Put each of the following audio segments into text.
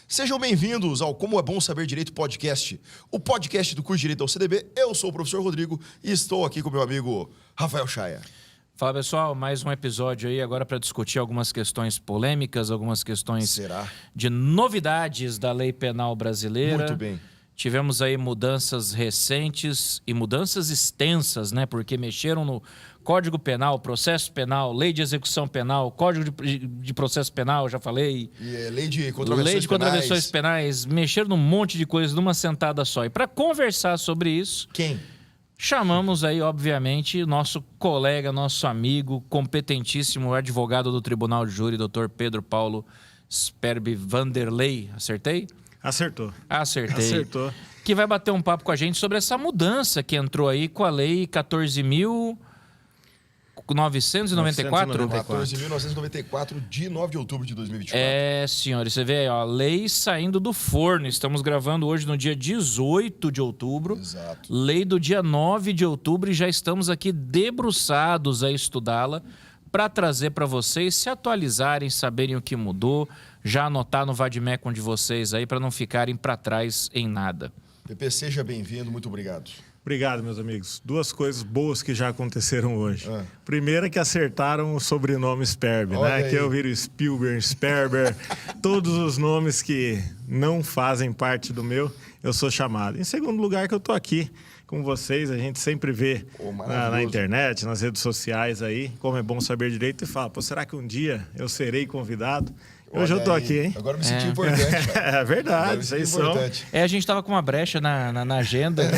Sejam bem-vindos ao Como é Bom Saber Direito Podcast, o podcast do curso de Direito da UCDB. Eu sou o professor Rodrigo e estou aqui com meu amigo Rafael Chaya. Fala, pessoal, mais um episódio aí agora para discutir algumas questões polêmicas, algumas questões de novidades da lei penal brasileira. Muito bem. Tivemos aí mudanças recentes e mudanças extensas, né? Porque mexeram no Código Penal, Processo Penal, Lei de Execução Penal, Código de Processo Penal, já falei. E Lei de Contravenções Lei de Contravenções Penais. Mexeram num monte de coisas numa sentada só. E para conversar sobre isso... Quem? Chamamos aí, obviamente, nosso colega, nosso amigo, competentíssimo advogado do Tribunal de Júri, Dr. Pedro Paulo Sperbi Vanderlei. Acertei? Acertou. Acertei. Acertou. Que vai bater um papo com a gente sobre essa mudança que entrou aí com a Lei 14.994. 14.994, de 9 de outubro de 2024. É, senhores, você vê aí, ó, lei saindo do forno. Estamos gravando hoje no dia 18 de outubro. Exato. Lei do dia 9 de outubro e já estamos aqui debruçados a estudá-la para trazer para vocês se atualizarem, saberem o que mudou, já anotar no vademecum de vocês aí para não ficarem para trás em nada. PP, seja bem-vindo, muito obrigado. Obrigado, meus amigos. Duas coisas boas que já aconteceram hoje. Primeiro é que acertaram o sobrenome Sperbi, né? Que eu viro Spielberg, Sperber, todos os nomes que não fazem parte do meu, eu sou chamado. Em segundo lugar, que eu tô aqui com vocês, a gente sempre vê na internet, nas redes sociais aí, como é bom saber direito, e fala, pô, será que um dia eu serei convidado? Hoje eu tô aqui, hein? Agora me senti importante. É verdade, vocês são. A gente tava com uma brecha na agenda.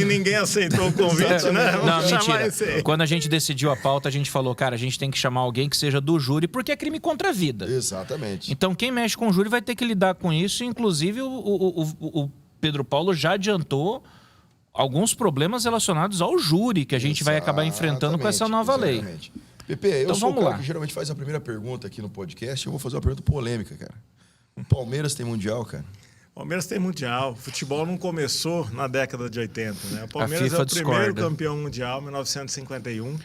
Ninguém aceitou o convite, né? Não, mentira. Quando a gente decidiu a pauta, a gente falou, cara, a gente tem que chamar alguém que seja do júri, porque é crime contra a vida. Exatamente. Então, quem mexe com o júri vai ter que lidar com isso. Inclusive, o Pedro Paulo já adiantou alguns problemas relacionados ao júri que a gente vai acabar enfrentando com essa nova lei. Pepe, eu então, sou o cara que geralmente faz a primeira pergunta aqui no podcast. Eu vou fazer uma pergunta polêmica, cara. O Palmeiras tem Mundial, cara? Palmeiras tem Mundial. O futebol não começou na década de 80, né? O Palmeiras é o primeiro campeão mundial, 1951.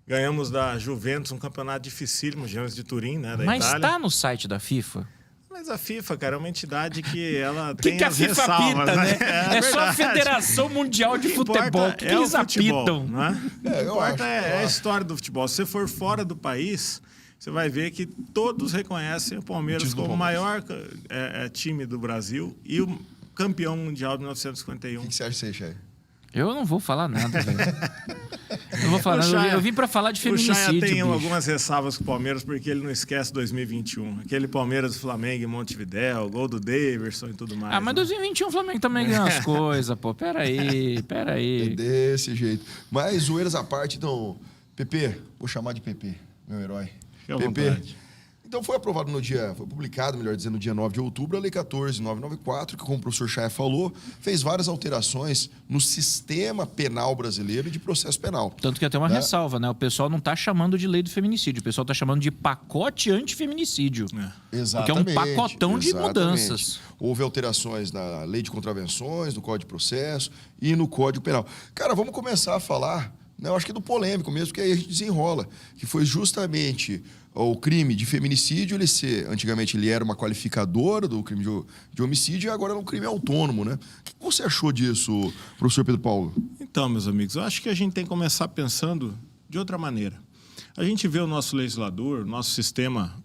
Ganhamos da Juventus, um campeonato dificílimo, Juventus de Turim, né, da Itália. Mas está no site da FIFA? Mas a FIFA, cara, é uma entidade que ela tem que as a FIFA ressalvas, apita, né? É só a verdade. Federação Mundial de Futebol. O que eles apitam? Né? O que importa é a história do futebol. Se você for fora do país, você vai ver que todos reconhecem o Palmeiras como o maior time do Brasil e o campeão mundial de 1951. O que você acha disso aí, Chay? Eu não vou falar nada, velho. Não vou falar nada. Eu vim para falar de feminicídio. O Chaya tem bicho. algumas ressalvas com o Palmeiras, porque ele não esquece 2021. Aquele Palmeiras do Flamengo em Montevidéu, gol do Daverson e tudo mais. Ah, mas 2021 o Flamengo também ganhou as coisas, pô. Peraí. É desse jeito. Mas zoeiras à parte, então... Pepe, vou chamar de Pepe, meu herói. Fique à vontade. Então foi aprovado foi publicado, melhor dizendo, no dia 9 de outubro, a Lei 14.994, que, como o professor Chaya falou, fez várias alterações no sistema penal brasileiro e de processo penal. Tanto que até uma ressalva, né? O pessoal não está chamando de lei do feminicídio, o pessoal está chamando de pacote antifeminicídio. Exatamente. Porque é um pacotão de mudanças. Houve alterações na Lei de Contravenções, no Código de Processo e no Código Penal. Cara, vamos começar a falar, né, eu acho que do polêmico mesmo, porque aí a gente desenrola, que foi justamente... O crime de feminicídio, antigamente ele era uma qualificadora do crime de homicídio e agora é um crime autônomo, né? O que você achou disso, professor Pedro Paulo? Então, meus amigos, eu acho que a gente tem que começar pensando de outra maneira. A gente vê o nosso legislador, nosso sistema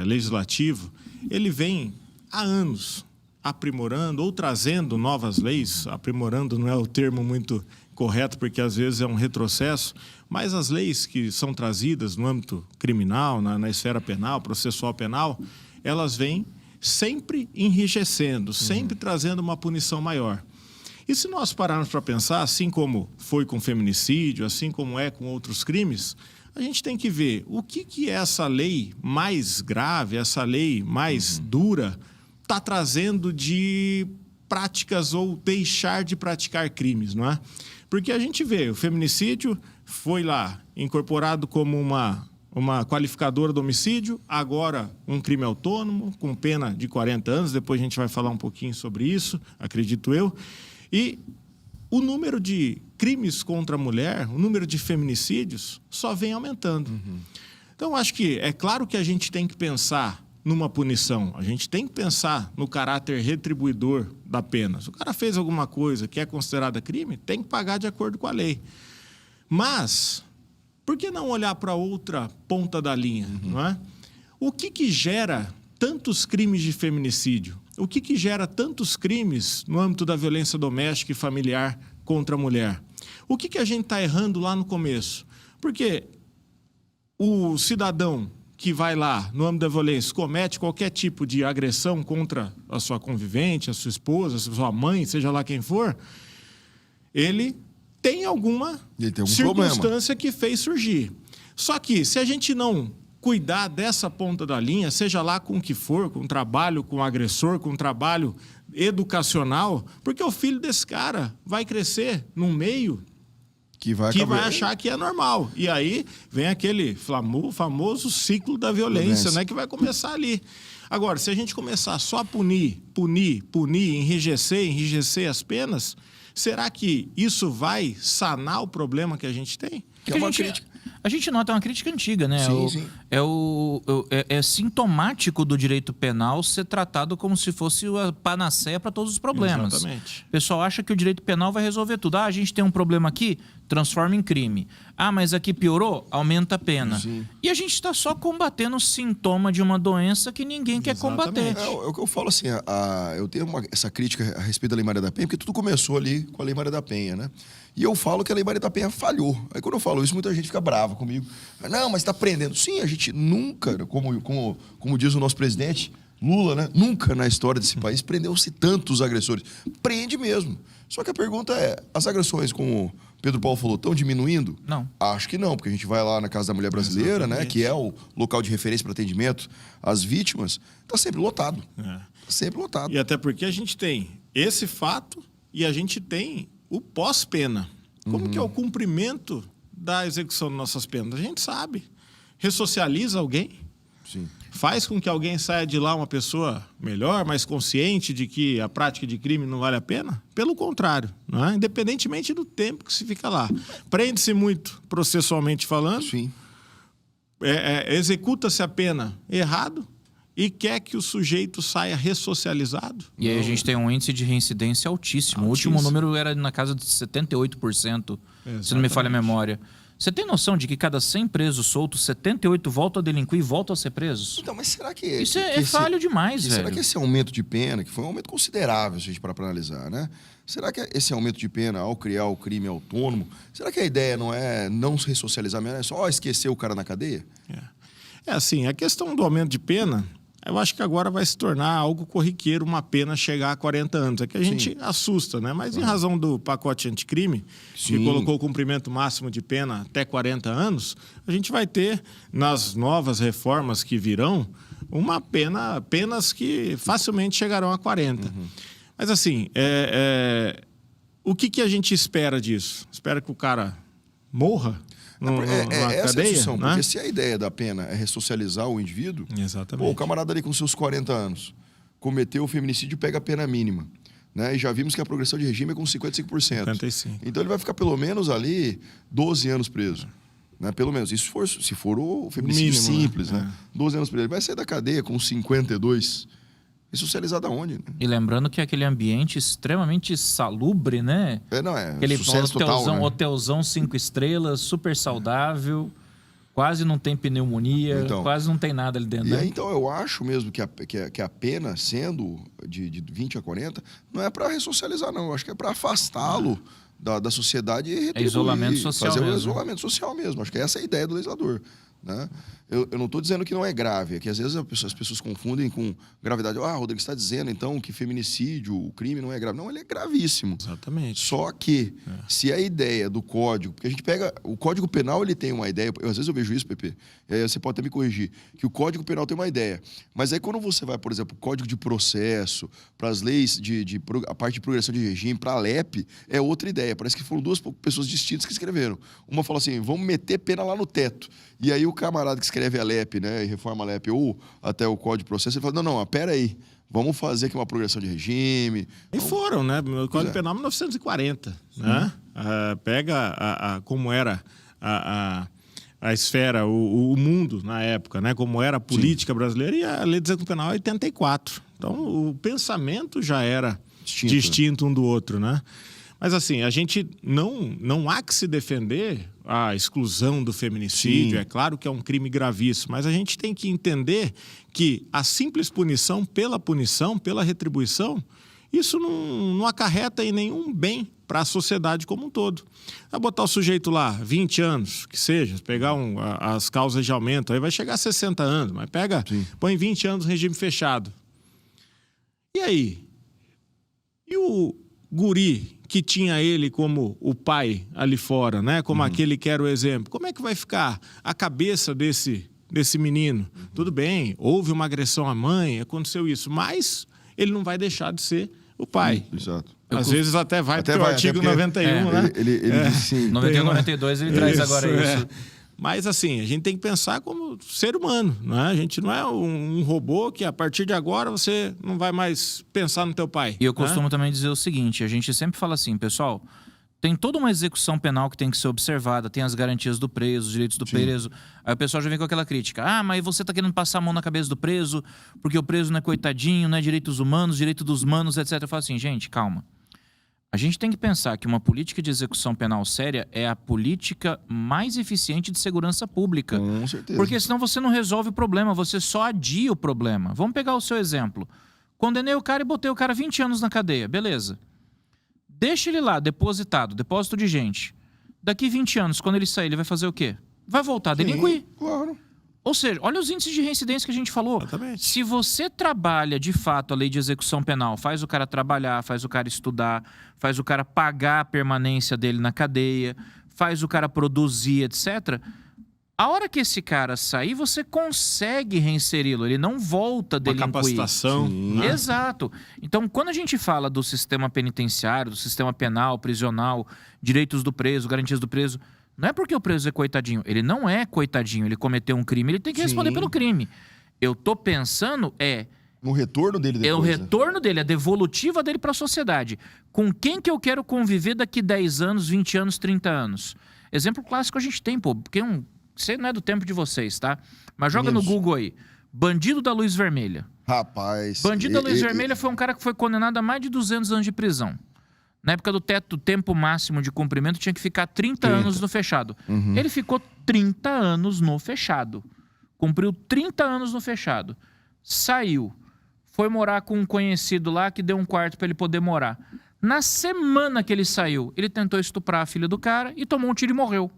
legislativo, ele vem há anos aprimorando ou trazendo novas leis. Aprimorando não é o termo muito correto, porque às vezes é um retrocesso, mas as leis que são trazidas no âmbito criminal, na esfera penal, processual penal, elas vêm sempre enrijecendo, sempre trazendo uma punição maior. E se nós pararmos para pensar, assim como foi com feminicídio, assim como é com outros crimes, a gente tem que ver o que essa lei mais grave, essa lei mais dura, está trazendo de práticas ou deixar de praticar crimes, não é? Porque a gente vê, o feminicídio foi lá incorporado como uma qualificadora do homicídio, agora um crime autônomo, com pena de 40 anos, depois a gente vai falar um pouquinho sobre isso, acredito eu. E o número de crimes contra a mulher, o número de feminicídios, só vem aumentando. Então, acho que é claro que a gente tem que pensar numa punição. A gente tem que pensar no caráter retribuidor da pena. Se o cara fez alguma coisa que é considerada crime, tem que pagar de acordo com a lei. Mas, por que não olhar para outra ponta da linha? Não é? O que gera tantos crimes de feminicídio? O que gera tantos crimes no âmbito da violência doméstica e familiar contra a mulher? O que a gente está errando lá no começo? Porque o cidadão que vai lá, no âmbito da violência, comete qualquer tipo de agressão contra a sua convivente, a sua esposa, a sua mãe, seja lá quem for, ele tem alguma circunstância que fez surgir. Só que, se a gente não cuidar dessa ponta da linha, seja lá com o que for, com trabalho com o agressor, com trabalho educacional, porque o filho desse cara vai crescer num meio que vai achar que é normal. E aí vem aquele famoso ciclo da violência, né, que vai começar ali. Agora, se a gente começar só a punir, enrijecer as penas, será que isso vai sanar o problema que a gente tem? Que é uma crítica. A gente nota uma crítica antiga, né? Sim. É sintomático do direito penal ser tratado como se fosse a panaceia para todos os problemas. Exatamente. O pessoal acha que o direito penal vai resolver tudo. Ah, a gente tem um problema aqui, transforma em crime. Ah, mas aqui piorou, aumenta a pena. Sim. E a gente está só combatendo o sintoma de uma doença que ninguém quer combater. É o que eu falo assim, eu tenho essa crítica a respeito da Lei Maria da Penha, porque tudo começou ali com a Lei Maria da Penha, né? E eu falo que a Lei Maria da Penha falhou. Aí quando eu falo isso, muita gente fica brava comigo. Não, mas está prendendo. Sim, a gente nunca, como diz o nosso presidente, Lula, né? Nunca na história desse país prendeu-se tantos agressores. Prende mesmo. Só que a pergunta é, as agressões, como o Pedro Paulo falou, estão diminuindo? Não. Acho que não, porque a gente vai lá na Casa da Mulher Brasileira, né? Que é o local de referência para atendimento às vítimas, está sempre lotado. Tá sempre lotado. E até porque a gente tem esse fato e a gente tem o pós-pena. Como que é o cumprimento da execução das nossas penas? A gente sabe. Ressocializa alguém? Sim. Faz com que alguém saia de lá uma pessoa melhor, mais consciente de que a prática de crime não vale a pena? Pelo contrário, não é? Independentemente do tempo que se fica lá. Prende-se muito, processualmente falando. Sim. Executa-se a pena errado e quer que o sujeito saia ressocializado. E aí a gente tem um índice de reincidência altíssimo. O último número era na casa de 78%, se não me falha a memória. Você tem noção de que cada 100 presos soltos, 78 voltam a delinquir e voltam a ser presos? Então, mas será que... Isso é falho demais, velho. Será que esse aumento de pena, que foi um aumento considerável, se a gente parar para analisar, né? Será que esse aumento de pena, ao criar o crime autônomo, será que a ideia não é não se ressocializar mesmo, é só esquecer o cara na cadeia? É assim, a questão do aumento de pena, eu acho que agora vai se tornar algo corriqueiro uma pena chegar a 40 anos. É que a gente assusta, né? Mas em razão do pacote anticrime, que colocou o cumprimento máximo de pena até 40 anos, a gente vai ter, nas novas reformas que virão, penas que facilmente chegarão a 40. Mas assim, o que a gente espera disso? Espera que o cara morra? Essa cadeia, é a discussão, né? porque se a ideia da pena é ressocializar o indivíduo, exatamente. O camarada ali com seus 40 anos cometeu o feminicídio, pega a pena mínima, né? E já vimos que a progressão de regime é com 55%. 55. Então ele vai ficar pelo menos ali 12 anos preso. Né? Pelo menos, isso se for o feminicídio mínimo, simples, né? 12 anos preso. Ele vai sair da cadeia com 52. Ressocializado aonde? Né? E lembrando que é aquele ambiente extremamente salubre, né? Aquele sucesso hotelzão, total, né? Hotelzão 5 estrelas, super saudável, quase não tem pneumonia, quase não tem nada ali dentro. E né? aí, então, eu acho mesmo que a pena, sendo de 20 a 40, não é para ressocializar, não. Eu acho que é para afastá-lo da sociedade e retribuir. É isolamento social fazer mesmo. o isolamento social mesmo. Acho que essa é a ideia do legislador. Né? Eu não estou dizendo que não é grave, é que às vezes as pessoas confundem com gravidade. Rodrigo, você está dizendo então que feminicídio, o crime não é grave. Não, ele é gravíssimo. Exatamente. Só que, se a ideia do código... Porque a gente pega... O Código Penal, ele tem uma ideia... Às vezes eu vejo isso, Pepe, você pode até me corrigir, que o Código Penal tem uma ideia. Mas aí quando você vai, por exemplo, Código de Processo, para as leis a parte de progressão de regime, para a LEP, é outra ideia. Parece que foram duas pessoas distintas que escreveram. Uma falou assim, vamos meter pena lá no teto. E aí o camarada que escreve a LEP, né, e reforma a LEP, ou até o Código de Processo, ele fala, não, pera aí, vamos fazer aqui uma progressão de regime. E foram, né? O Código Penal 1940, né? Pega como era a esfera, o mundo na época, né? Como era a política brasileira, e a lei de execução penal é 84. Então, o pensamento já era distinto um do outro, né? Mas, assim, a gente não há que se defender a exclusão do feminicídio. Sim. É claro que é um crime gravíssimo, mas a gente tem que entender que a simples punição, pela retribuição, isso não acarreta em nenhum bem para a sociedade como um todo. Vai botar o sujeito lá, 20 anos, que seja, pegar as causas de aumento, aí vai chegar a 60 anos, mas põe 20 anos no regime fechado. E aí? E o guri que tinha ele como o pai ali fora, né? Como aquele que era o exemplo. Como é que vai ficar a cabeça desse menino? Tudo bem, houve uma agressão à mãe, aconteceu isso, mas ele não vai deixar de ser o pai. Exato. Às vezes até vai para o artigo 91, né? Ele disse sim. 91, 92, ele traz agora isso. Mas, assim, a gente tem que pensar como ser humano, né? A gente não é um robô que, a partir de agora, você não vai mais pensar no teu pai. E eu costumo também dizer o seguinte, a gente sempre fala assim, pessoal, tem toda uma execução penal que tem que ser observada, tem as garantias do preso, os direitos do preso. Aí o pessoal já vem com aquela crítica, mas você tá querendo passar a mão na cabeça do preso, porque o preso não é coitadinho, não é direitos humanos, direito dos manos, etc. Eu falo assim, gente, calma. A gente tem que pensar que uma política de execução penal séria é a política mais eficiente de segurança pública. Com certeza. Porque senão você não resolve o problema, você só adia o problema. Vamos pegar o seu exemplo. Condenei o cara e botei o cara 20 anos na cadeia, beleza. Deixa ele lá, depositado, depósito de gente. Daqui 20 anos, quando ele sair, ele vai fazer o quê? Vai voltar a delinquir. Claro. Ou seja, olha os índices de reincidência que a gente falou. Exatamente. Se você trabalha, de fato, a lei de execução penal, faz o cara trabalhar, faz o cara estudar, faz o cara pagar a permanência dele na cadeia, faz o cara produzir, etc., a hora que esse cara sair, você consegue reinseri-lo. Ele não volta a delinquir. Uma capacitação. Né? Exato. Então, quando a gente fala do sistema penitenciário, do sistema penal, prisional, direitos do preso, garantias do preso, não é porque o preso é coitadinho. Ele não é coitadinho. Ele cometeu um crime, ele tem que responder pelo crime. Eu tô pensando no retorno dele depois. É o retorno dele, a devolutiva dele para a sociedade. Com quem que eu quero conviver daqui 10 anos, 20 anos, 30 anos? Exemplo clássico a gente tem, porque você não é do tempo de vocês, tá? Mas joga no Google aí. Bandido da Luz Vermelha. Rapaz. Bandido da Luz Vermelha foi um cara que foi condenado a mais de 200 anos de prisão. Na época do tempo máximo de cumprimento, tinha que ficar 30 anos no fechado. Ele ficou 30 anos no fechado. Cumpriu 30 anos no fechado. Saiu. Foi morar com um conhecido lá que deu um quarto para ele poder morar. Na semana que ele saiu, ele tentou estuprar a filha do cara e tomou um tiro e morreu.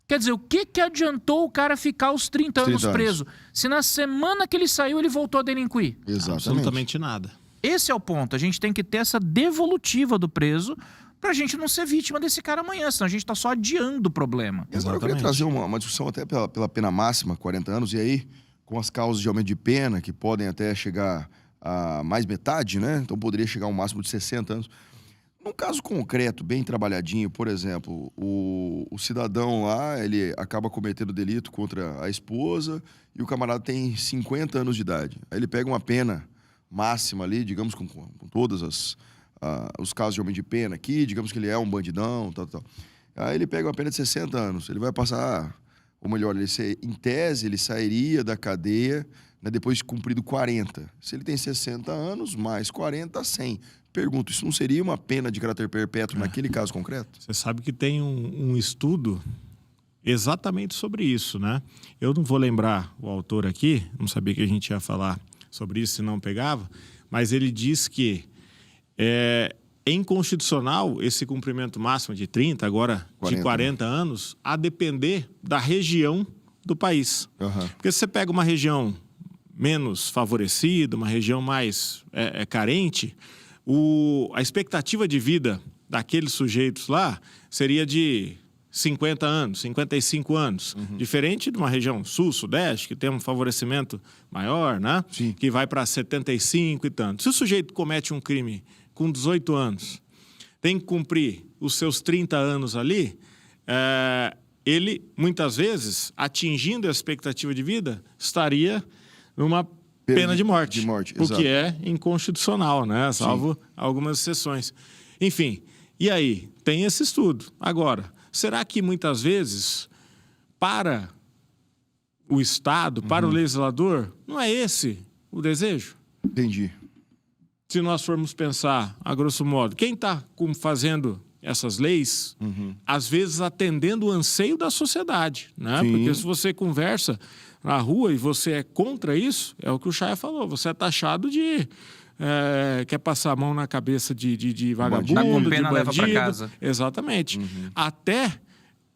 Quer dizer, o que adiantou o cara ficar os 30 anos preso? Se na semana que ele saiu, ele voltou a delinquir? Exatamente. Absolutamente nada. Esse é o ponto. A gente tem que ter essa devolutiva do preso pra gente não ser vítima desse cara amanhã, senão a gente tá só adiando o problema. E agora eu queria trazer uma discussão até pela pena máxima, 40 anos, e aí com as causas de aumento de pena, que podem até chegar a mais metade, né? Então poderia chegar a um máximo de 60 anos. Num caso concreto, bem trabalhadinho, por exemplo, o cidadão lá, ele acaba cometendo delito contra a esposa e o camarada tem 50 anos de idade. Aí ele pega uma pena máxima ali, digamos, com todos os casos de aumento de pena aqui, digamos que ele é um bandidão, tal. Aí ele pega uma pena de 60 anos, ele vai passar, ou melhor, em tese, ele sairia da cadeia, né, depois de cumprido 40. Se ele tem 60 anos, mais 40, 100. Pergunto, isso não seria uma pena de caráter perpétuo naquele caso concreto? Você sabe que tem um estudo exatamente sobre isso, né? Eu não vou lembrar o autor aqui, não sabia que a gente ia falar sobre isso se não pegava, mas ele diz que é inconstitucional esse cumprimento máximo de 30, agora 40, de 40 anos, a depender da região do país. Porque se você pega uma região menos favorecida, uma região mais carente, a expectativa de vida daqueles sujeitos lá seria de 50 anos, 55 anos. Diferente de uma região sul, sudeste, que tem um favorecimento maior, né? Sim. Que vai para 75 e tanto. Se o sujeito comete um crime com 18 anos, tem que cumprir os seus 30 anos ali, ele, muitas vezes, atingindo a expectativa de vida, estaria numa pena de morte. Porque é inconstitucional, né? Salvo algumas exceções. Enfim, e aí? Tem esse estudo. Agora, será que muitas vezes para o Estado, para o legislador, não é esse o desejo? Entendi. Se nós formos pensar, a grosso modo, quem está fazendo essas leis, às vezes atendendo o anseio da sociedade, né? Sim. Porque se você conversa na rua e você é contra isso, é o que o Chay falou, você é taxado de... quer passar a mão na cabeça de vagabundo, Tá com de pena, leva pra bandido. casa. Exatamente. Até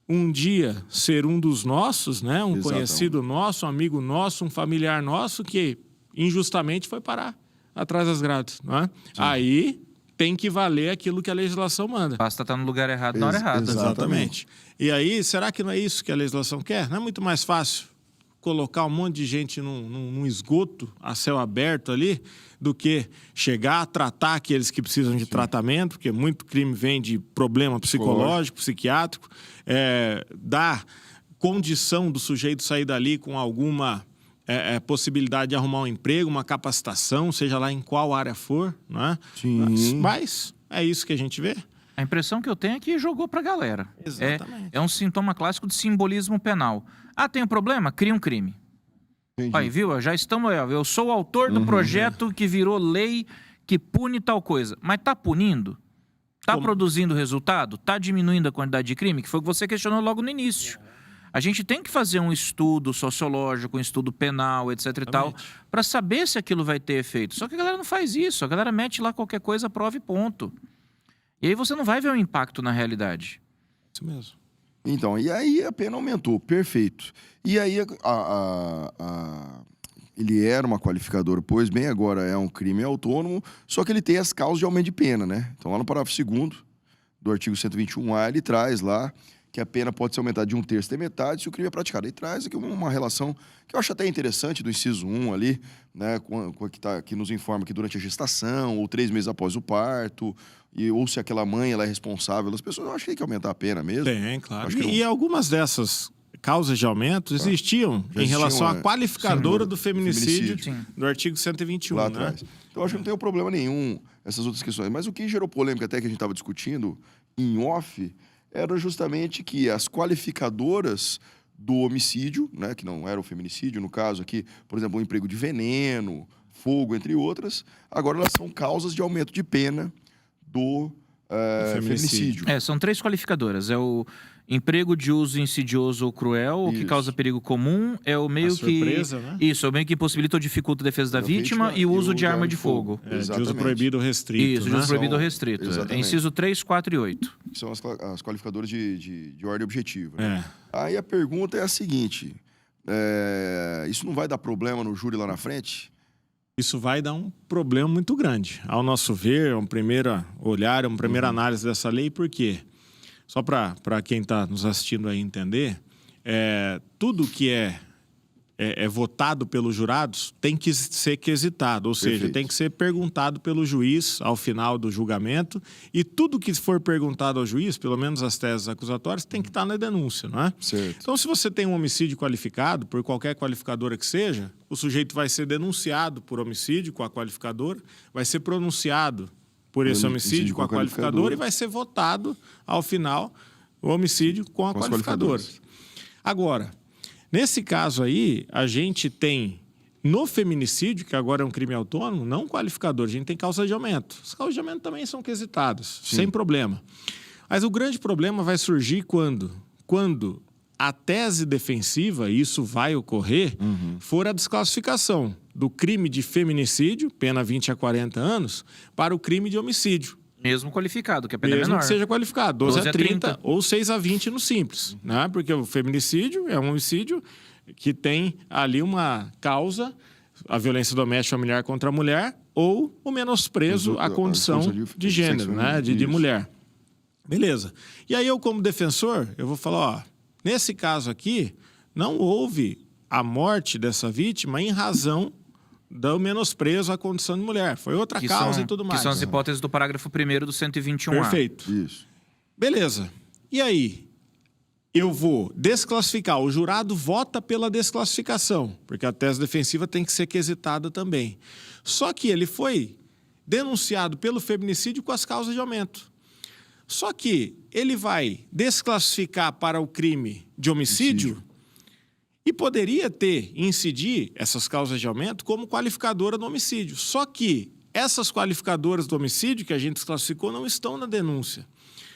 um dia ser um dos nossos, né? Um Exatamente. conhecido nosso, um amigo nosso, um familiar nosso que injustamente foi parar atrás das grades, né? Aí tem que valer aquilo que a legislação manda. Basta estar no lugar errado na hora errada. Exatamente. E aí, será que não é isso que a legislação quer? Não é muito mais fácil colocar um monte de gente num esgoto a céu aberto ali do que chegar a tratar aqueles que precisam de tratamento, porque muito crime vem de problema psicológico, psiquiátrico, dar condição do sujeito sair dali com alguma possibilidade de arrumar um emprego, uma capacitação, seja lá em qual área for, não é? Sim. Mas é isso que a gente vê. A impressão que eu tenho é que jogou pra galera. Exatamente. É um sintoma clássico de simbolismo penal. Ah, tem um problema? Cria um crime. Entendi. Aí, viu? Já estamos aí, ó. Eu sou o autor do projeto que virou lei que pune tal coisa. Mas tá punindo? Tá produzindo resultado? Tá diminuindo a quantidade de crime? Que foi o que você questionou logo no início. A gente tem que fazer um estudo sociológico, um estudo penal, etc e tal, para saber se aquilo vai ter efeito. Só que a galera não faz isso. A galera mete lá qualquer coisa, prova e ponto. E aí você não vai ver o impacto na realidade. Isso mesmo. Então, e aí a pena aumentou, perfeito. E aí ele era uma qualificadora, pois bem, agora é um crime autônomo, só que ele tem as causas de aumento de pena, né? Então, lá no parágrafo 2º do artigo 121A, ele traz lá que a pena pode ser aumentada de 1/3 até metade se o crime é praticado. Ele traz aqui uma relação que eu acho até interessante do inciso 1 ali, né, que nos informa que durante a gestação ou 3 meses após o parto, ou se aquela mãe ela é responsável, as pessoas, eu acho que tem que aumentar a pena mesmo. Tem, claro. Acho que E algumas dessas causas de aumento existiam Já em relação existiam, à qualificadora do feminicídio, feminicídio. do artigo 121, Lá né? atrás. Então, eu acho que não tem problema nenhum essas outras questões. Mas o que gerou polêmica até que a gente estava discutindo em off era justamente que as qualificadoras do homicídio, né, que não era o feminicídio, no caso aqui, por exemplo, o emprego de veneno, fogo, entre outras, agora elas são causas de aumento de pena do feminicídio. São 3 qualificadoras. É o emprego de uso insidioso ou cruel, o que Isso. causa perigo comum, é o meio A surpresa, que... né? Isso, é o meio que possibilita ou dificulta a defesa da vítima e o uso de arma de fogo. De uso Exatamente. proibido ou restrito, Isso, de né? uso proibido ou São- restrito. É exatamente. inciso 3, 4 e 8. Que são as qualificadoras de ordem objetiva. Né? É. Aí a pergunta é a seguinte, isso não vai dar problema no júri lá na frente? Isso vai dar um problema muito grande. Ao nosso ver, um primeiro olhar, uma primeira análise dessa lei, por quê? Só para quem está nos assistindo aí entender, tudo que é votado pelos jurados tem que ser quesitado, ou seja, Perfeito. tem que ser perguntado pelo juiz ao final do julgamento, e tudo que for perguntado ao juiz, pelo menos as teses acusatórias, tem que estar na denúncia, não é? Certo. Então, se você tem um homicídio qualificado, por qualquer qualificadora que seja, o sujeito vai ser denunciado por homicídio com a qualificadora, vai ser pronunciado por esse homicídio com a qualificadora e vai ser votado, ao final, o homicídio com a Com as qualificadora. qualificadoras. Agora, nesse caso aí, a gente tem, no feminicídio, que agora é um crime autônomo, não qualificador, a gente tem causa de aumento. As causas de aumento também são quesitadas, sem problema. Mas o grande problema vai surgir quando a tese defensiva, e isso vai ocorrer, for a desclassificação do crime de feminicídio, pena 20 a 40 anos, para o crime de homicídio. Mesmo qualificado, que a pena é Mesmo menor. que seja qualificado, 12 12 a a 30 30 ou 6 a 20 no simples, né? Porque o feminicídio é um homicídio que tem ali uma causa, a violência doméstica familiar contra a mulher ou o menosprezo à condição de gênero, né? De mulher. Beleza. E aí eu, como defensor, eu vou falar, ó, nesse caso aqui, não houve a morte dessa vítima em razão do menosprezo à condição de mulher. Foi outra causa e tudo mais. Que são as hipóteses do parágrafo 1º do 121A. Perfeito. Isso. Beleza. E aí? Eu vou desclassificar. O jurado vota pela desclassificação, porque a tese defensiva tem que ser quesitada também. Só que ele foi denunciado pelo feminicídio com as causas de aumento. Só que ele vai desclassificar para o crime de homicídio E poderia incidir essas causas de aumento como qualificadora do homicídio. Só que essas qualificadoras do homicídio que a gente desclassificou não estão na denúncia.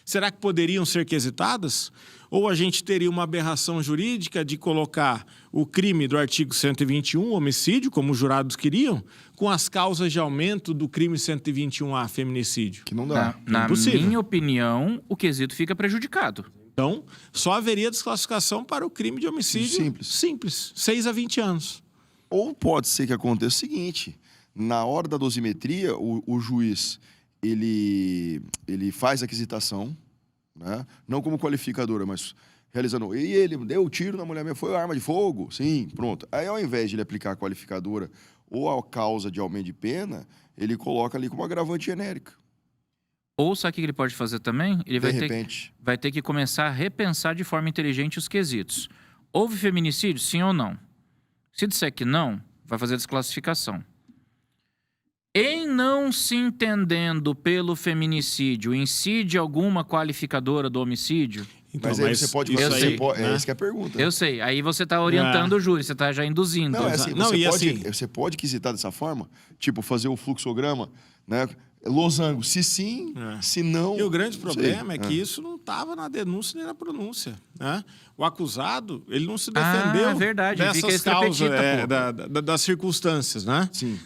Será que poderiam ser quesitadas? Ou a gente teria uma aberração jurídica de colocar o crime do artigo 121, homicídio, como os jurados queriam, com as causas de aumento do crime 121A, feminicídio? Que não dá. Na minha opinião, o quesito fica prejudicado. Então, só haveria desclassificação para o crime de homicídio simples 6 a 20 anos. Ou pode ser que aconteça o seguinte, na hora da dosimetria, o juiz ele faz a aquisitação, né? Não como qualificadora, mas realizando. E ele deu o tiro na mulher, foi arma de fogo? Sim, pronto. Aí, ao invés de ele aplicar a qualificadora ou a causa de aumento de pena, ele coloca ali como agravante genérica. Ou sabe o que ele pode fazer também? Ele vai ter que começar a repensar de forma inteligente os quesitos. Houve feminicídio, sim ou não? Se disser que não, vai fazer desclassificação. Em não se entendendo pelo feminicídio, incide alguma qualificadora do homicídio? Então, mas aí você pode fazer. É isso que é a pergunta. Eu sei. Aí você está orientando o júri, você está já induzindo. Não, é assim, você pode quisitar dessa forma, tipo, fazer o fluxograma, né? Losango, se sim, se não... E o grande problema é que isso não estava na denúncia nem na pronúncia, né? O acusado, ele não se defendeu verdade, dessas causas, das circunstâncias, né? Sim.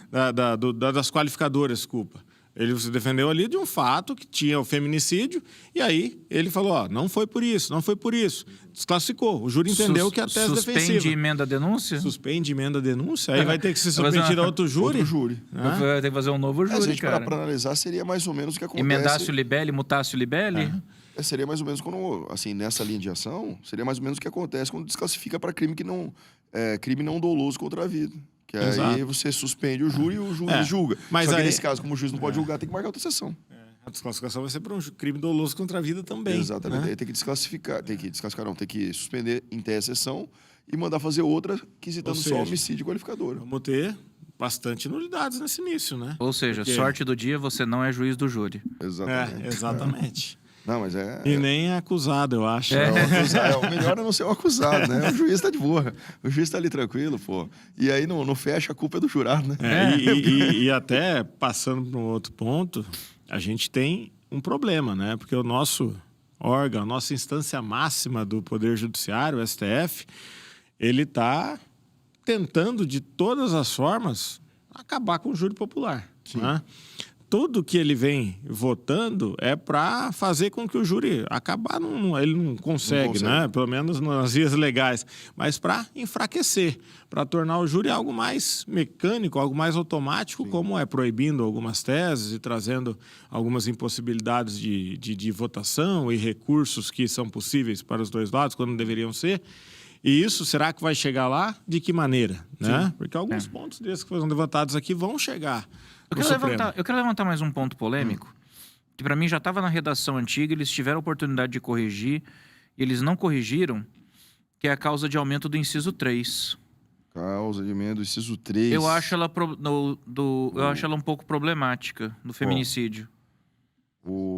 Das qualificadoras, desculpa. Ele se defendeu ali de um fato que tinha o feminicídio, e aí ele falou, ó, não foi por isso, não foi por isso. Desclassificou. O júri entendeu que a tese defensiva... Suspende emenda a denúncia? Suspende emenda a denúncia, aí vai ter que ser submetido a outro júri. Outro júri. Vai ter que fazer um novo júri, se a gente parar para analisar, seria mais ou menos o que acontece... Emendácio libelli, mutácio libelli? Seria mais ou menos quando, assim, nessa linha de ação, seria mais ou menos o que acontece quando desclassifica para crime que não... crime não doloso contra a vida. Que aí você suspende o júri e o juiz julga. Mas só que nesse caso, como o juiz não pode julgar, tem que marcar outra sessão. A desclassificação vai ser para um crime doloso contra a vida também. Exatamente. Né? Aí tem que desclassificar, tem que suspender em ter a sessão e mandar fazer outra, quisitando só homicídio qualificador. Vamos ter bastante nulidades nesse início, né? Ou seja, sorte do dia, você não é juiz do júri. Exatamente. Exatamente. Não, mas E nem é acusado, eu acho. O melhor é não ser o acusado, né? O juiz tá de boa. O juiz tá ali tranquilo, pô. E aí não fecha, a culpa é do jurado, né? E até, passando para um outro ponto, a gente tem um problema, né? Porque o nosso órgão, a nossa instância máxima do Poder Judiciário, o STF, ele está tentando, de todas as formas, acabar com o júri popular. Né? Tudo que ele vem votando é para fazer com que o júri acabar, ele não consegue, né? Pelo menos nas vias legais, mas para enfraquecer, para tornar o júri algo mais mecânico, algo mais automático, como é proibindo algumas teses e trazendo algumas impossibilidades de votação e recursos que são possíveis para os dois lados, quando deveriam ser. E isso, será que vai chegar lá? De que maneira? Né? Porque alguns pontos desses que foram levantados aqui vão chegar. Eu quero levantar mais um ponto polêmico, que para mim já estava na redação antiga, eles tiveram a oportunidade de corrigir, e eles não corrigiram, que é a causa de aumento do inciso 3. Causa de aumento do inciso 3. Eu acho ela, eu acho ela um pouco problemática no feminicídio.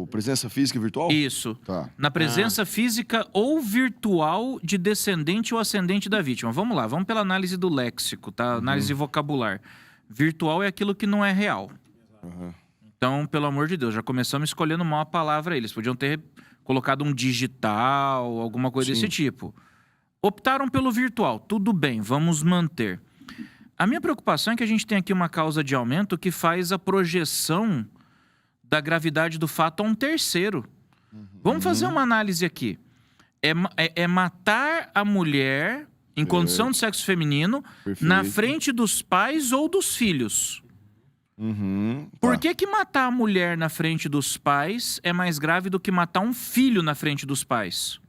Presença física e virtual? Isso. Tá. Na presença física ou virtual de descendente ou ascendente da vítima. Vamos lá, vamos pela análise do léxico, tá? Análise vocabular. Virtual é aquilo que não é real. Então, pelo amor de Deus, já começamos escolhendo mal a palavra aí. Eles podiam ter colocado um digital, alguma coisa desse tipo. Optaram pelo virtual. Tudo bem, vamos manter. A minha preocupação é que a gente tem aqui uma causa de aumento que faz a projeção da gravidade do fato a um terceiro. Vamos fazer uma análise aqui. É matar a mulher em condição de sexo feminino na frente dos pais ou dos filhos. Por que matar a mulher na frente dos pais é mais grave do que matar um filho na frente dos pais?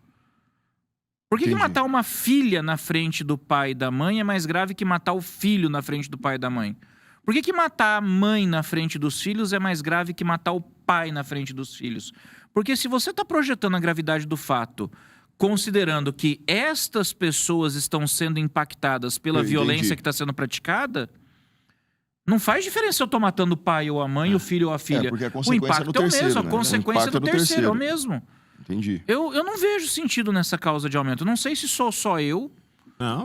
Por que matar uma filha na frente do pai e da mãe é mais grave que matar o filho na frente do pai e da mãe? Por que matar a mãe na frente dos filhos é mais grave que matar o pai na frente dos filhos? Porque se você está projetando a gravidade do fato, considerando que estas pessoas estão sendo impactadas pela violência que está sendo praticada, não faz diferença eu estou matando o pai ou a mãe, o filho ou a filha. Porque a o consequência impacto é o mesmo, a consequência do terceiro é o mesmo. Entendi. Eu não vejo sentido nessa causa de aumento. Não sei se sou só eu,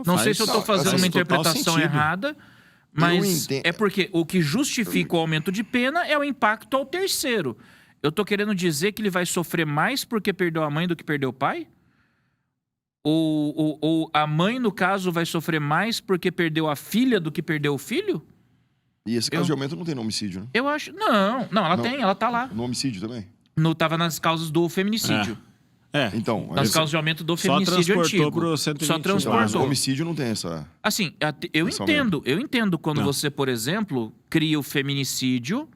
Não sei se eu estou fazendo faz uma total interpretação sentido. errada, mas é porque o que justifica o aumento de pena é o impacto ao terceiro. Eu tô querendo dizer que ele vai sofrer mais porque perdeu a mãe do que perdeu o pai? Ou a mãe, no caso, vai sofrer mais porque perdeu a filha do que perdeu o filho? E esse caso de aumento não tem no homicídio, né? Eu acho... Não, ela tem, ela tá lá. No homicídio também? Tava nas causas do feminicídio. Então, Nas causas de aumento do feminicídio transportou antigo. pro 120. Só no transportou. homicídio não tem essa... Assim, eu Esse entendo quando Não. você, por exemplo, cria o feminicídio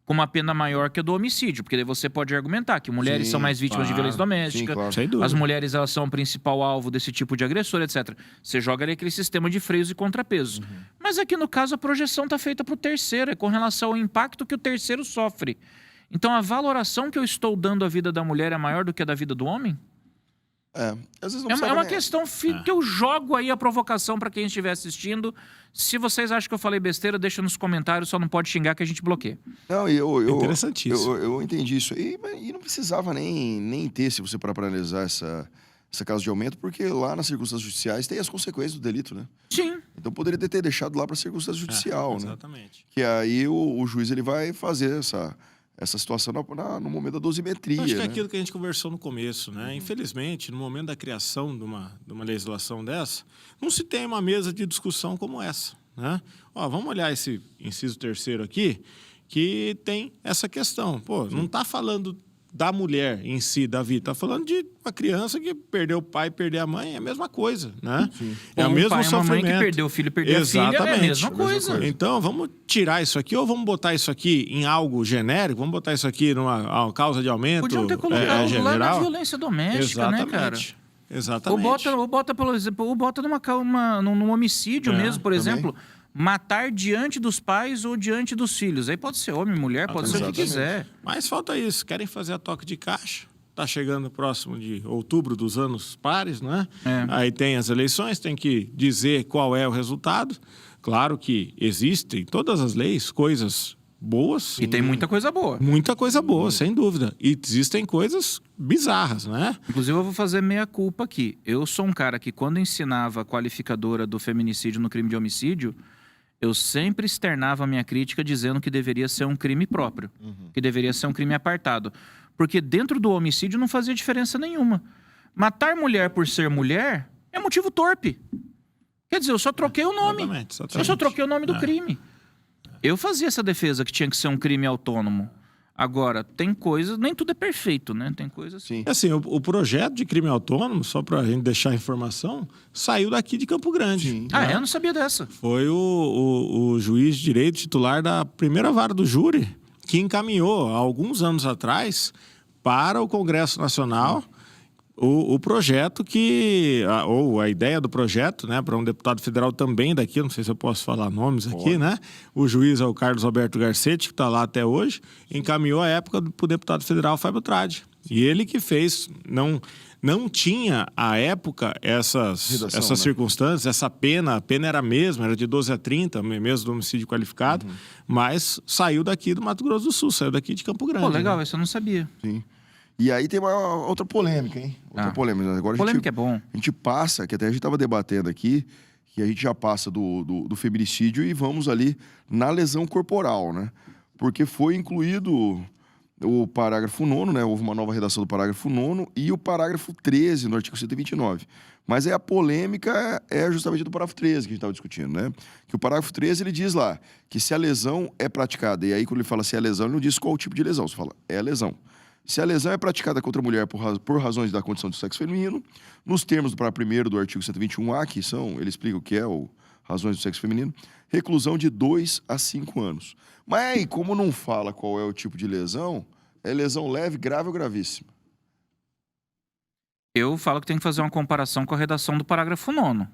com uma pena maior que a do homicídio, porque daí você pode argumentar que mulheres Sim, são mais vítimas de claro. violência doméstica, Sim, claro. Sem dúvida. as mulheres elas são o principal alvo desse tipo de agressor, etc. Você joga ali aquele sistema de freios e contrapesos. Mas aqui no caso a projeção está feita para o terceiro, é com relação ao impacto que o terceiro sofre. Então a valoração que eu estou dando à vida da mulher é maior do que a da vida do homem? Às vezes não É precisava uma nem- questão que eu jogo aí a provocação para quem estiver assistindo. Se vocês acham que eu falei besteira, deixa nos comentários, só não pode xingar que a gente bloqueia. Não, eu Interessantíssimo. Eu entendi isso aí, e não precisava nem ter, se você parar para analisar essa causa de aumento, porque lá nas circunstâncias judiciais tem as consequências do delito, né? Sim. Então poderia ter deixado lá para circunstância judicial, né? Exatamente. Que aí o juiz ele vai fazer essa situação no momento da dosimetria, Eu acho que é né? aquilo que a gente conversou no começo, né? Infelizmente, no momento da criação de uma legislação dessa, não se tem uma mesa de discussão como essa, né? Ó, vamos olhar esse inciso terceiro aqui, que tem essa questão. Pô, não está falando da mulher em si, da vida, está falando de uma criança que perdeu o pai, perdeu a mãe, é a mesma coisa, né? É Ou o um mesmo pai e uma mãe sofrimento. que perdeu o filho, perdeu a filha, é a Exatamente. mesma coisa. Então, vamos tirar isso aqui, ou vamos botar isso aqui em algo genérico, vamos botar isso aqui numa causa de aumento Podiam ter colocado lá na general. violência doméstica, né, cara? Exatamente. Ou bota, pelo exemplo, ou bota num homicídio mesmo, por também. exemplo. Matar diante dos pais ou diante dos filhos. Aí pode ser homem, mulher, pode ser o que Exatamente. quiser. Mas falta isso. Querem fazer a toque de caixa. Está chegando próximo de outubro dos anos pares, né? Aí tem as eleições, tem que dizer qual é o resultado. Claro que existem, todas as leis, coisas boas. E tem muita coisa boa. Muita coisa boa, sem dúvida. E existem coisas bizarras, né? Inclusive, eu vou fazer meia-culpa aqui. Eu sou um cara que, quando ensinava a qualificadora do feminicídio no crime de homicídio, eu sempre externava a minha crítica dizendo que deveria ser um crime próprio, que deveria ser um crime apartado. Porque dentro do homicídio não fazia diferença nenhuma. Matar mulher por ser mulher é motivo torpe. Quer dizer, eu só troquei o nome. Exatamente. Eu só troquei o nome do crime. Eu fazia essa defesa que tinha que ser um crime autônomo. Agora, tem coisas... Nem tudo é perfeito, né? Tem coisas... Sim. Assim, o projeto de crime autônomo, só para a gente deixar a informação, saiu daqui de Campo Grande. Sim. Ah, eu não sabia dessa. Foi o juiz de direito titular da primeira vara do júri que encaminhou, há alguns anos atrás, para o Congresso Nacional o projeto ou a ideia do projeto, né, para um deputado federal também daqui, não sei se eu posso falar nomes aqui, né? O juiz é o Carlos Alberto Garcetti, que está lá até hoje, encaminhou à época para o deputado federal Fábio Tradi. E ele que fez, não tinha, à época, essas Redação, né? circunstâncias, essa pena, a pena era a mesma, era de 12 a 30, mesmo do homicídio qualificado, mas saiu daqui do Mato Grosso do Sul, saiu daqui de Campo Grande. Pô, legal, né? essa eu não sabia. Sim. E aí tem uma outra polêmica, hein? Outra polêmica. Agora Polêmica é bom. A gente passa, que até a gente estava debatendo aqui, que a gente já passa do feminicídio e vamos ali na lesão corporal, né? Porque foi incluído o parágrafo 9º, né? Houve uma nova redação do parágrafo 9º e o parágrafo 13 no artigo 129. Mas aí a polêmica é justamente do parágrafo 13 que a gente estava discutindo, né? Que o parágrafo 13 ele diz lá que se a lesão é praticada, e aí quando ele fala se é lesão, ele não diz qual o tipo de lesão, você fala é a lesão. Se a lesão é praticada contra a mulher por razões da condição do sexo feminino, nos termos do parágrafo 1º do artigo 121A, que ele explica o que é razões do sexo feminino, reclusão de 2 a 5 anos. Mas aí, como não fala qual é o tipo de lesão, é lesão leve, grave ou gravíssima? Eu falo que tem que fazer uma comparação com a redação do parágrafo 9º.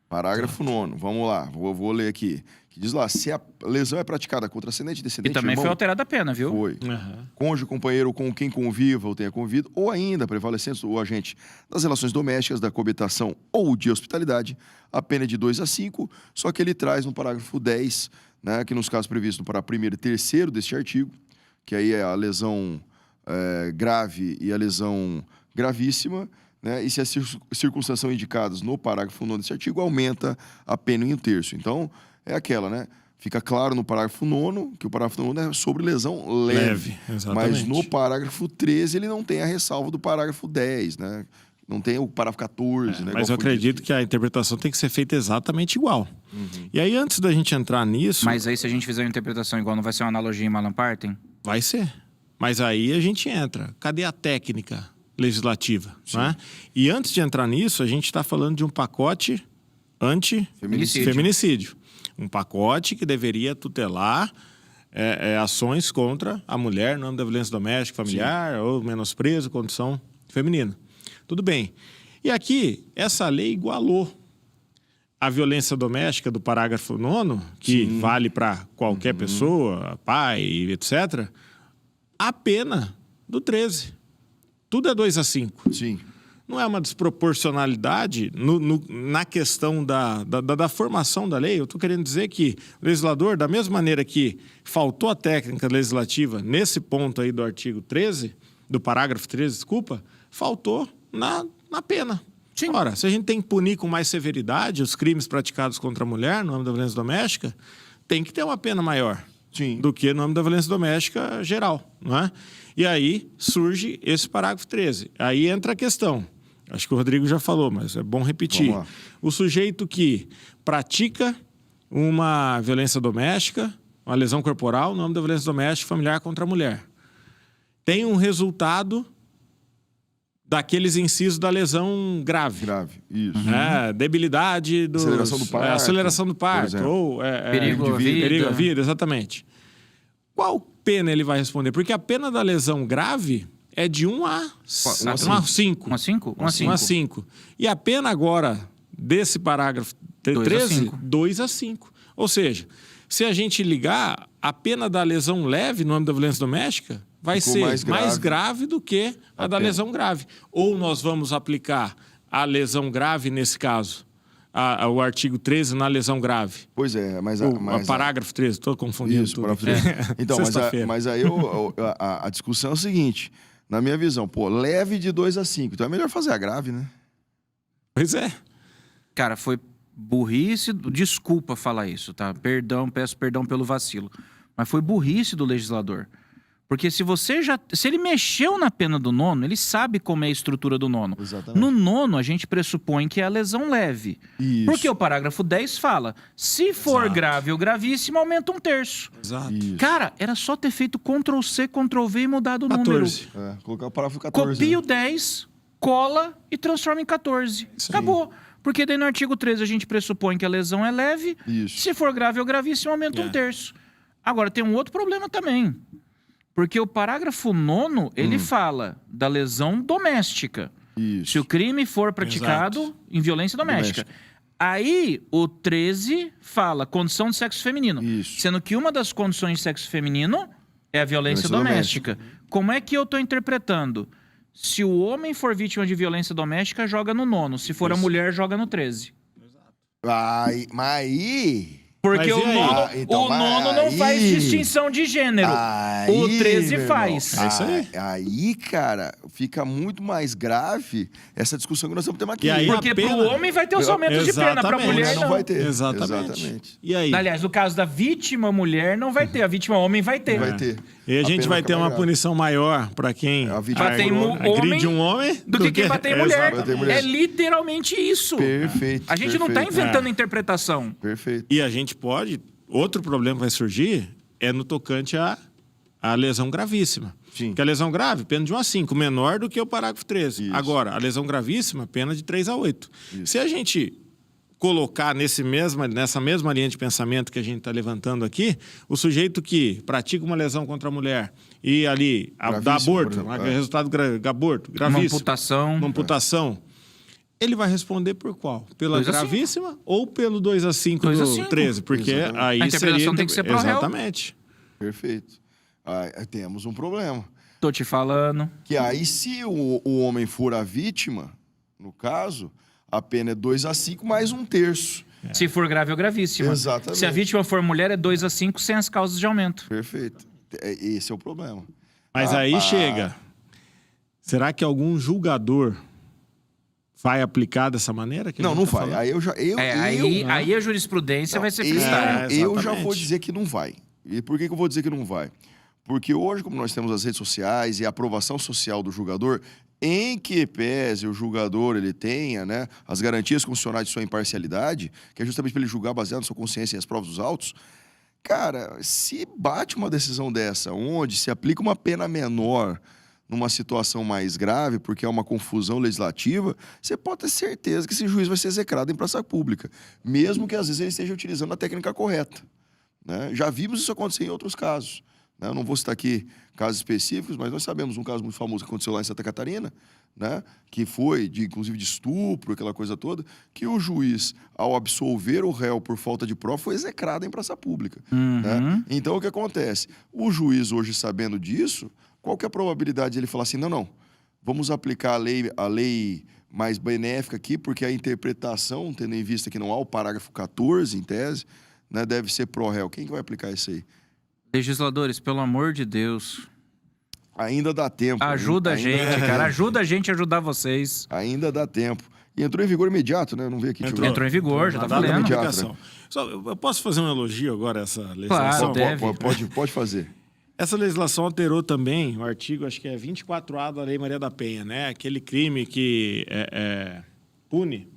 Parágrafo 9º, vamos lá, vou ler aqui. Que diz lá, se a lesão é praticada contra ascendente, E descendente, também irmão, foi alterada a pena, viu? foi. Cônjuge, companheiro com quem conviva ou tenha convivido, ou ainda, prevalecendo o agente das relações domésticas, da coabitação ou de hospitalidade, a pena é de 2 a 5, só que ele traz no parágrafo 10, né, que nos casos previstos no parágrafo 1º e 3º deste artigo, que aí é a lesão grave e a lesão gravíssima, né, e se as circunstâncias são indicadas no parágrafo 9º desse artigo, aumenta a pena em 1/3. Então, é aquela, né? Fica claro no parágrafo 9º que o parágrafo 9º é sobre lesão leve. Exatamente. Mas no parágrafo 13 ele não tem a ressalva do parágrafo 10, né? Não tem o parágrafo 14, né? Mas eu acredito que a interpretação tem que ser feita exatamente igual. E aí, antes da gente entrar nisso... Mas aí, se a gente fizer uma interpretação igual, não vai ser uma analogia em Malam Partem? Vai ser. Mas aí a gente entra. Cadê a técnica legislativa? Né? E antes de entrar nisso, a gente está falando de um pacote anti-feminicídio. Um pacote que deveria tutelar ações contra a mulher no âmbito da violência doméstica, familiar ou menosprezo, condição feminina. Tudo bem. E aqui, essa lei igualou a violência doméstica do parágrafo 9º, que vale para qualquer pessoa, pai, etc., a pena do 13. Tudo é 2 a 5. Sim. Não é uma desproporcionalidade na questão da formação da lei. Eu estou querendo dizer que o legislador, da mesma maneira que faltou a técnica legislativa nesse ponto aí do artigo 13, do parágrafo 13, desculpa, faltou na pena. Sim. Ora, se a gente tem que punir com mais severidade os crimes praticados contra a mulher no âmbito da violência doméstica, tem que ter uma pena maior. Sim. Do que no âmbito da violência doméstica geral, não é? E aí surge esse parágrafo 13. Aí entra a questão, acho que o Rodrigo já falou, mas é bom repetir. Vamos lá. O sujeito que pratica uma violência doméstica, uma lesão corporal no âmbito da violência doméstica familiar contra a mulher, tem um resultado daqueles incisos da lesão grave. Grave, isso. Debilidade do... Aceleração do parto, por exemplo. Ou Perigo à vida. Perigo à vida, exatamente. Qual pena ele vai responder? Porque a pena da lesão grave é de 1 a 5. 1 a 5? 1 a 5. E a pena agora desse parágrafo 13, 2 a 5. Ou seja, se a gente ligar, a pena da lesão leve no âmbito da violência doméstica vai Ficou ser mais grave do que a da lesão grave. Ou nós vamos aplicar a lesão grave, nesse caso, o artigo 13 na lesão grave. Pois é, mas... O parágrafo 13, estou confundindo Isso, tudo. parágrafo 13. Então, mas aí a discussão é o seguinte, na minha visão, leve de 2 a 5, então é melhor fazer a grave, né? Pois é. Cara, foi burrice... Desculpa falar isso, tá? Peço perdão pelo vacilo. Mas foi burrice do legislador. Porque se ele mexeu na pena do 9º, ele sabe como é a estrutura do 9º. Exatamente. No 9º, a gente pressupõe que é a lesão leve. Isso. Porque o parágrafo 10 fala, se for grave ou gravíssimo, aumenta 1/3. Exato. Isso. Cara, era só ter feito Ctrl+C, Ctrl+V e mudado o 14. número. Colocar o parágrafo 14. Copia o 10, cola e transforma em 14. Isso Acabou. Porque daí no artigo 13 a gente pressupõe que a lesão é leve. Isso. Se for grave ou gravíssimo, aumenta 1/3. Agora, tem um outro problema também. Porque o parágrafo 9º, ele fala da lesão doméstica. Isso. Se o crime for praticado em violência doméstica. Aí, o 13 fala condição de sexo feminino. Isso. Sendo que uma das condições de sexo feminino é a violência doméstica. Como é que eu estou interpretando? Se o homem for vítima de violência doméstica, joga no 9º. Se for a mulher, joga no 13. Mas aí... Porque Mas o e aí? 9º Então, o 9º não faz distinção de gênero. O 13 faz. É isso aí. Aí, cara, fica muito mais grave essa discussão que nós estamos tendo aqui. E aí, Porque pro homem vai ter os aumentos de pena, pra mulher não não. vai ter. Exatamente. E aí? Aliás, no caso da vítima mulher, não vai ter. A vítima homem vai ter. Vai ter. E a gente vai ter uma punição maior para quem Bater em agride um homem do que quem bater em mulher. Bater em mulher. É literalmente isso. Perfeito. A gente não tá inventando interpretação. Perfeito. E a gente pode... Outro problema que vai surgir é no tocante à lesão gravíssima. Sim. Porque a lesão grave, pena de 1 a 5, menor do que o parágrafo 13. Isso. Agora, a lesão gravíssima, pena de 3 a 8. Isso. Se a gente colocar nessa mesma linha de pensamento que a gente está levantando aqui, o sujeito que pratica uma lesão contra a mulher e ali dá aborto, resultado aborto, gravíssimo. Uma amputação. Ele vai responder por qual? Pela gravíssima ou pelo 2 a 5 2 a do 5. 13? Porque Exatamente. aí A interpretação tem que ser pro réu. Exatamente. Perfeito. Aí temos um problema. Tô te falando. Que aí, se o homem for a vítima, no caso, a pena é 2 a 5 mais 1/3. Se for grave ou gravíssima. Exatamente. Se a vítima for mulher, é 2 a 5 sem as causas de aumento. Perfeito. Esse é o problema. Mas aí chega. Será que algum julgador vai aplicar dessa maneira? Que Não, a gente não tá vai. falando? Aí eu já. Aí a jurisprudência vai ser freestyle. Eu já exatamente. vou dizer que não vai. E por que eu vou dizer que não vai? Porque hoje, como nós temos as redes sociais e a aprovação social do julgador, em que pese o julgador ele tenha, né, as garantias constitucionais de sua imparcialidade, que é justamente para ele julgar baseado na sua consciência e as provas dos autos, cara, se bate uma decisão dessa, onde se aplica uma pena menor numa situação mais grave, porque é uma confusão legislativa, você pode ter certeza que esse juiz vai ser execrado em praça pública, mesmo que às vezes ele esteja utilizando a técnica correta, né? Já vimos isso acontecer em outros casos, né? Eu não vou citar aqui casos específicos, mas nós sabemos um caso muito famoso que aconteceu lá em Santa Catarina, né? Que foi, inclusive, de estupro, aquela coisa toda, que o juiz, ao absolver o réu por falta de prova, foi execrado em praça pública. Né? Então, o que acontece? O juiz, hoje, sabendo disso, qual que é a probabilidade de ele falar assim, não, vamos aplicar a lei mais benéfica aqui, porque a interpretação, tendo em vista que não há o parágrafo 14, em tese, né, deve ser pró-réu. Quem que vai aplicar isso aí? Legisladores, pelo amor de Deus, Ainda dá tempo. ajuda a gente, cara. Ajuda a gente a ajudar vocês. Ainda dá tempo. E entrou em vigor imediato, né? Eu não vi aqui. Entrou em vigor, já tá Dada a valendo. aplicação. Só, eu posso fazer um elogio agora a essa legislação? Claro, deve. Pode fazer. Essa legislação alterou também o artigo, acho que é 24A da Lei Maria da Penha, né? Aquele crime que pune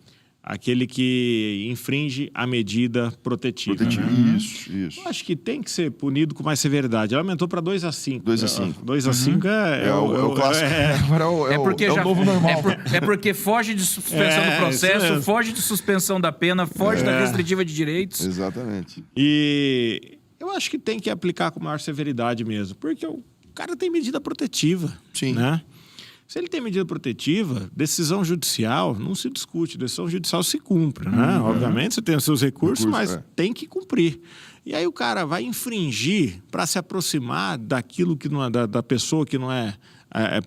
aquele que infringe a medida protetiva. Né? Isso. Eu acho que tem que ser punido com mais severidade. Ela aumentou para 2 a 5. 2 a 5. 2 a 5 É o clássico. Agora É porque o já novo normal. É porque foge de suspensão do processo, foge de suspensão da pena, foge da restritiva de direitos. Exatamente. E eu acho que tem que aplicar com maior severidade mesmo, porque o cara tem medida protetiva. Sim. Né? Se ele tem medida protetiva, decisão judicial não se discute, decisão judicial se cumpre, né? Obviamente você tem os seus recursos, mas tem que cumprir. E aí o cara vai infringir para se aproximar daquilo que não é, da pessoa que não é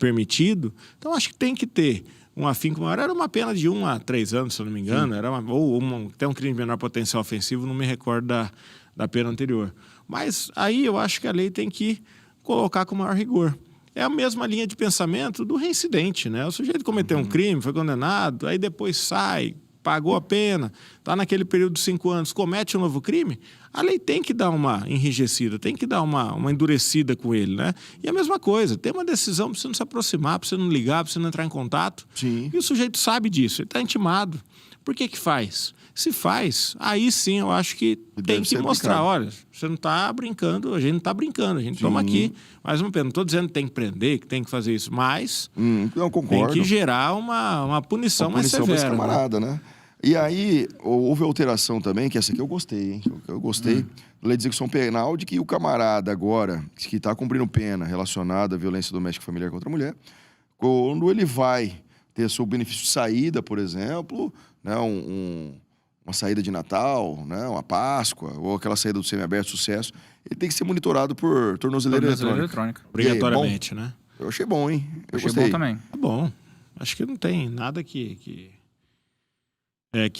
permitido. Então acho que tem que ter um afinco maior. Era uma pena de 1 a 3 anos, se eu não me engano, ou até um crime de menor potencial ofensivo, não me recordo da pena anterior. Mas aí eu acho que a lei tem que colocar com maior rigor. É a mesma linha de pensamento do reincidente, né? O sujeito cometeu um crime, foi condenado, aí depois sai, pagou a pena, está naquele período de 5 anos, comete um novo crime, a lei tem que dar uma enrijecida, tem que dar uma endurecida com ele, né? E a mesma coisa, tem uma decisão para você não se aproximar, para você não ligar, para você não entrar em contato. Sim. E o sujeito sabe disso, ele está intimado. Por que faz? Se faz, aí sim eu acho que tem que mostrar, olha, você não está brincando, a gente não está brincando, a gente toma aqui mais uma pena. Não estou dizendo que tem que prender, que tem que fazer isso, mas não concordo. tem que gerar uma punição mais severa. Para esse camarada, né? E aí, houve alteração também, que essa aqui eu gostei, hein? Eu gostei, da lei de execução penal, de que o camarada agora, que está cumprindo pena relacionada à violência doméstica e familiar contra a mulher, quando ele vai ter seu benefício de saída, por exemplo, né, uma saída de Natal, né, uma Páscoa, ou aquela saída do semiaberto sucesso, ele tem que ser monitorado por tornozeleira eletrônica. Obrigatoriamente, né? Eu achei bom, hein? Eu Achei gostei. bom também. Tá bom. Acho que não tem nada que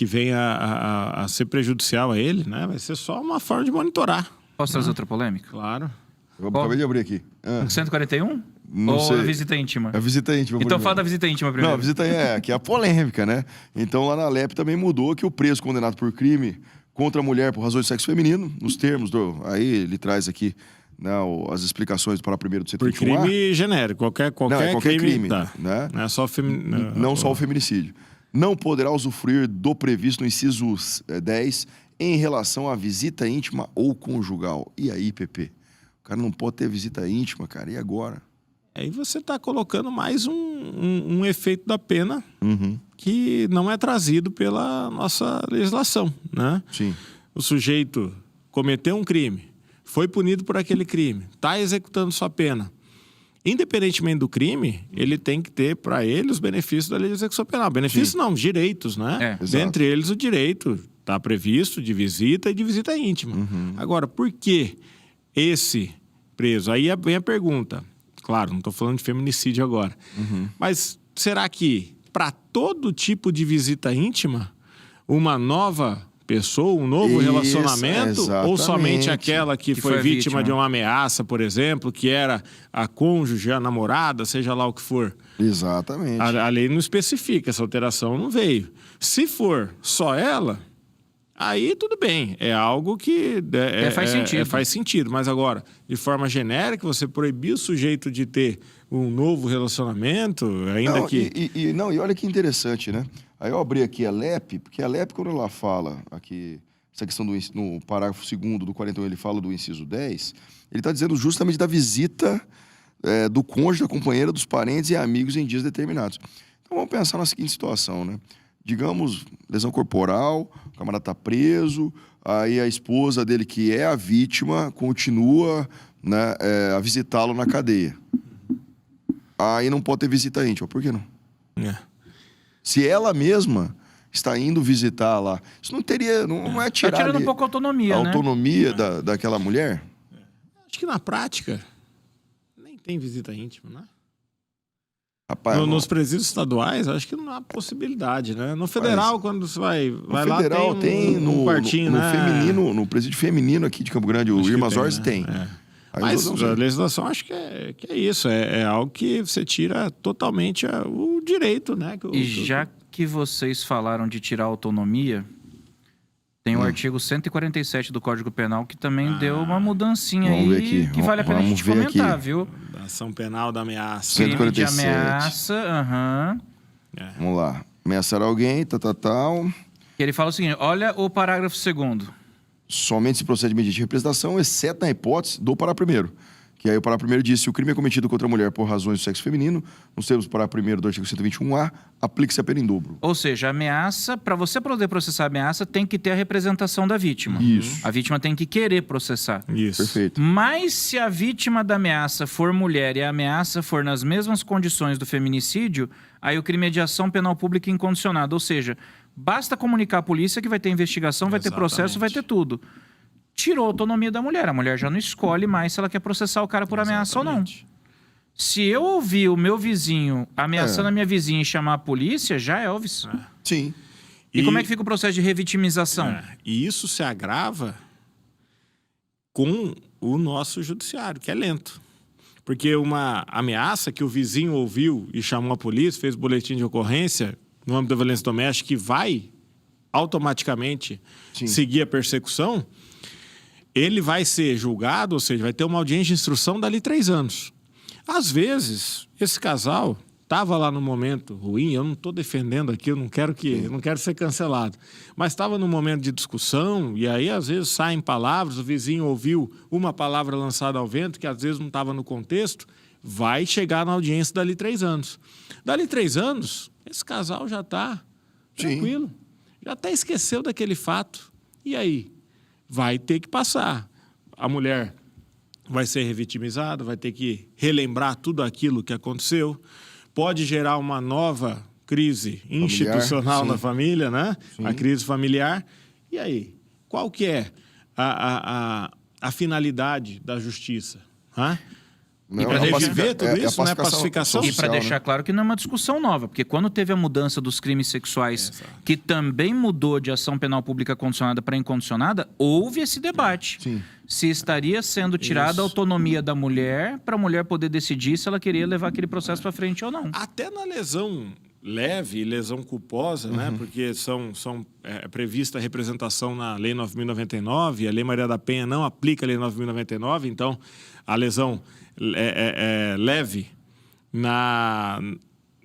venha a ser prejudicial a ele, né? Vai ser só uma forma de monitorar. Posso trazer outra polêmica? Claro. Eu acabei de abrir aqui. 141? Não Ou sei. a visita íntima? A visita íntima. Então fala da visita íntima primeiro. Não, a visita que é a polêmica, né? Então lá na LEP também mudou que o preso condenado por crime contra a mulher por razões de sexo feminino, nos termos aí ele traz aqui, né, as explicações para o primeiro do Por 131A. crime genérico, qualquer crime, tá. né? Não é só Não só o feminicídio. Não poderá usufruir do previsto no inciso 10 em relação à visita íntima ou conjugal. E aí, Pepe? O cara não pode ter visita íntima, cara. E agora? Aí você está colocando mais um efeito da pena que não é trazido pela nossa legislação, né? Sim. O sujeito cometeu um crime, foi punido por aquele crime, está executando sua pena. Independentemente do crime, ele tem que ter para ele os benefícios da lei de execução penal. Benefícios não, direitos, né? Dentre eles o direito está previsto de visita e de visita íntima. Agora, por que esse preso? Aí vem a pergunta. Claro, não estou falando de feminicídio agora. Mas será que para todo tipo de visita íntima, uma nova pessoa, um novo Isso, relacionamento? Ou somente exatamente. aquela que Que foi foi a vítima vítima. de uma ameaça, por exemplo, que era a cônjuge, a namorada, seja lá o que for? Exatamente. A lei não especifica, essa alteração não veio. Se for só ela, aí tudo bem, é algo que faz sentido. faz sentido. Mas agora, de forma genérica, você proibir o sujeito de ter um novo relacionamento, ainda Não, que... e olha que interessante, né? Aí eu abri aqui a LEP, porque a LEP, quando ela fala aqui, essa questão no parágrafo 2º do 41, ele fala do inciso 10, ele está dizendo justamente da visita do cônjuge, da companheira, dos parentes e amigos em dias determinados. Então vamos pensar na seguinte situação, né? Digamos, lesão corporal, o camarada está preso, aí a esposa dele, que é a vítima, continua, né, a visitá-lo na cadeia. Aí não pode ter visita íntima. Por que não? Se ela mesma está indo visitar lá, isso não teria, não é tirar Tá tirando ali um pouco a autonomia, a né? autonomia daquela mulher? Acho que na prática, nem tem visita íntima, né? Rapaz, Nos presídios estaduais, acho que não há possibilidade, né? No federal, quando você vai no lá, federal tem um quartinho, no né? feminino, no presídio feminino aqui de Campo Grande, o Acho que Irmãs tem, Horses né? tem. É. Aí Mas os outros não a sei. legislação acho que é isso. É algo que você tira totalmente o direito, né? E já que vocês falaram de tirar a autonomia, tem o artigo 147 do Código Penal que também deu uma mudancinha Vamos ver aí aqui. que vale a pena a Vamos gente ver comentar, aqui. viu? Da ação penal da ameaça. Sim. Crime de 147. ameaça, Vamos lá. Ameaçar alguém, tal. Que ele fala o seguinte, olha o parágrafo 2º. Somente se procede mediante representação, exceto na hipótese do parágrafo primeiro. Que aí o parágrafo primeiro diz: se o crime é cometido contra a mulher por razões do sexo feminino, nos termos do parágrafo primeiro do artigo 121A, aplique-se a pena em dobro. Ou seja, a ameaça, para você poder processar a ameaça, tem que ter a representação da vítima. Isso. A vítima tem que querer processar. Isso. Perfeito. Mas se a vítima da ameaça for mulher e a ameaça for nas mesmas condições do feminicídio, aí o crime é de ação penal pública incondicionada. Ou seja, basta comunicar à polícia que vai ter investigação, vai ter processo, vai ter tudo. Tirou a autonomia da mulher. A mulher já não escolhe mais se ela quer processar o cara por ameaça ou não. Se eu ouvir o meu vizinho ameaçando a minha vizinha e chamar a polícia, já é Elvis. Sim. E como é que fica o processo de revitimização? E isso se agrava com o nosso judiciário, que é lento. Porque uma ameaça que o vizinho ouviu e chamou a polícia, fez boletim de ocorrência no âmbito da violência doméstica, que vai automaticamente seguir a persecução, ele vai ser julgado, ou seja, vai ter uma audiência de instrução dali 3 anos. Às vezes, esse casal estava lá no momento ruim, eu não estou defendendo aqui, eu não quero ser cancelado, mas estava num momento de discussão, e aí às vezes saem palavras, o vizinho ouviu uma palavra lançada ao vento, que às vezes não estava no contexto, vai chegar na audiência dali 3 anos. Dali 3 anos, esse casal já está tranquilo, já até esqueceu daquele fato. E aí? Vai ter que passar. A mulher vai ser revitimizada, vai ter que relembrar tudo aquilo que aconteceu. Pode gerar uma nova crise institucional na família, né? A crise familiar. E aí? Qual que é a finalidade da justiça? E para reviver tudo isso, né? Pacificação. E para deixar claro que não é uma discussão nova, porque quando teve a mudança dos crimes sexuais, que também mudou de ação penal pública condicionada para incondicionada, houve esse debate. Se estaria sendo tirada a autonomia da mulher para a mulher poder decidir se ela queria levar aquele processo para frente ou não. Até na lesão leve e lesão culposa, né? Porque é prevista a representação na Lei 9.099, a Lei Maria da Penha não aplica a Lei 9.099, então a lesão leve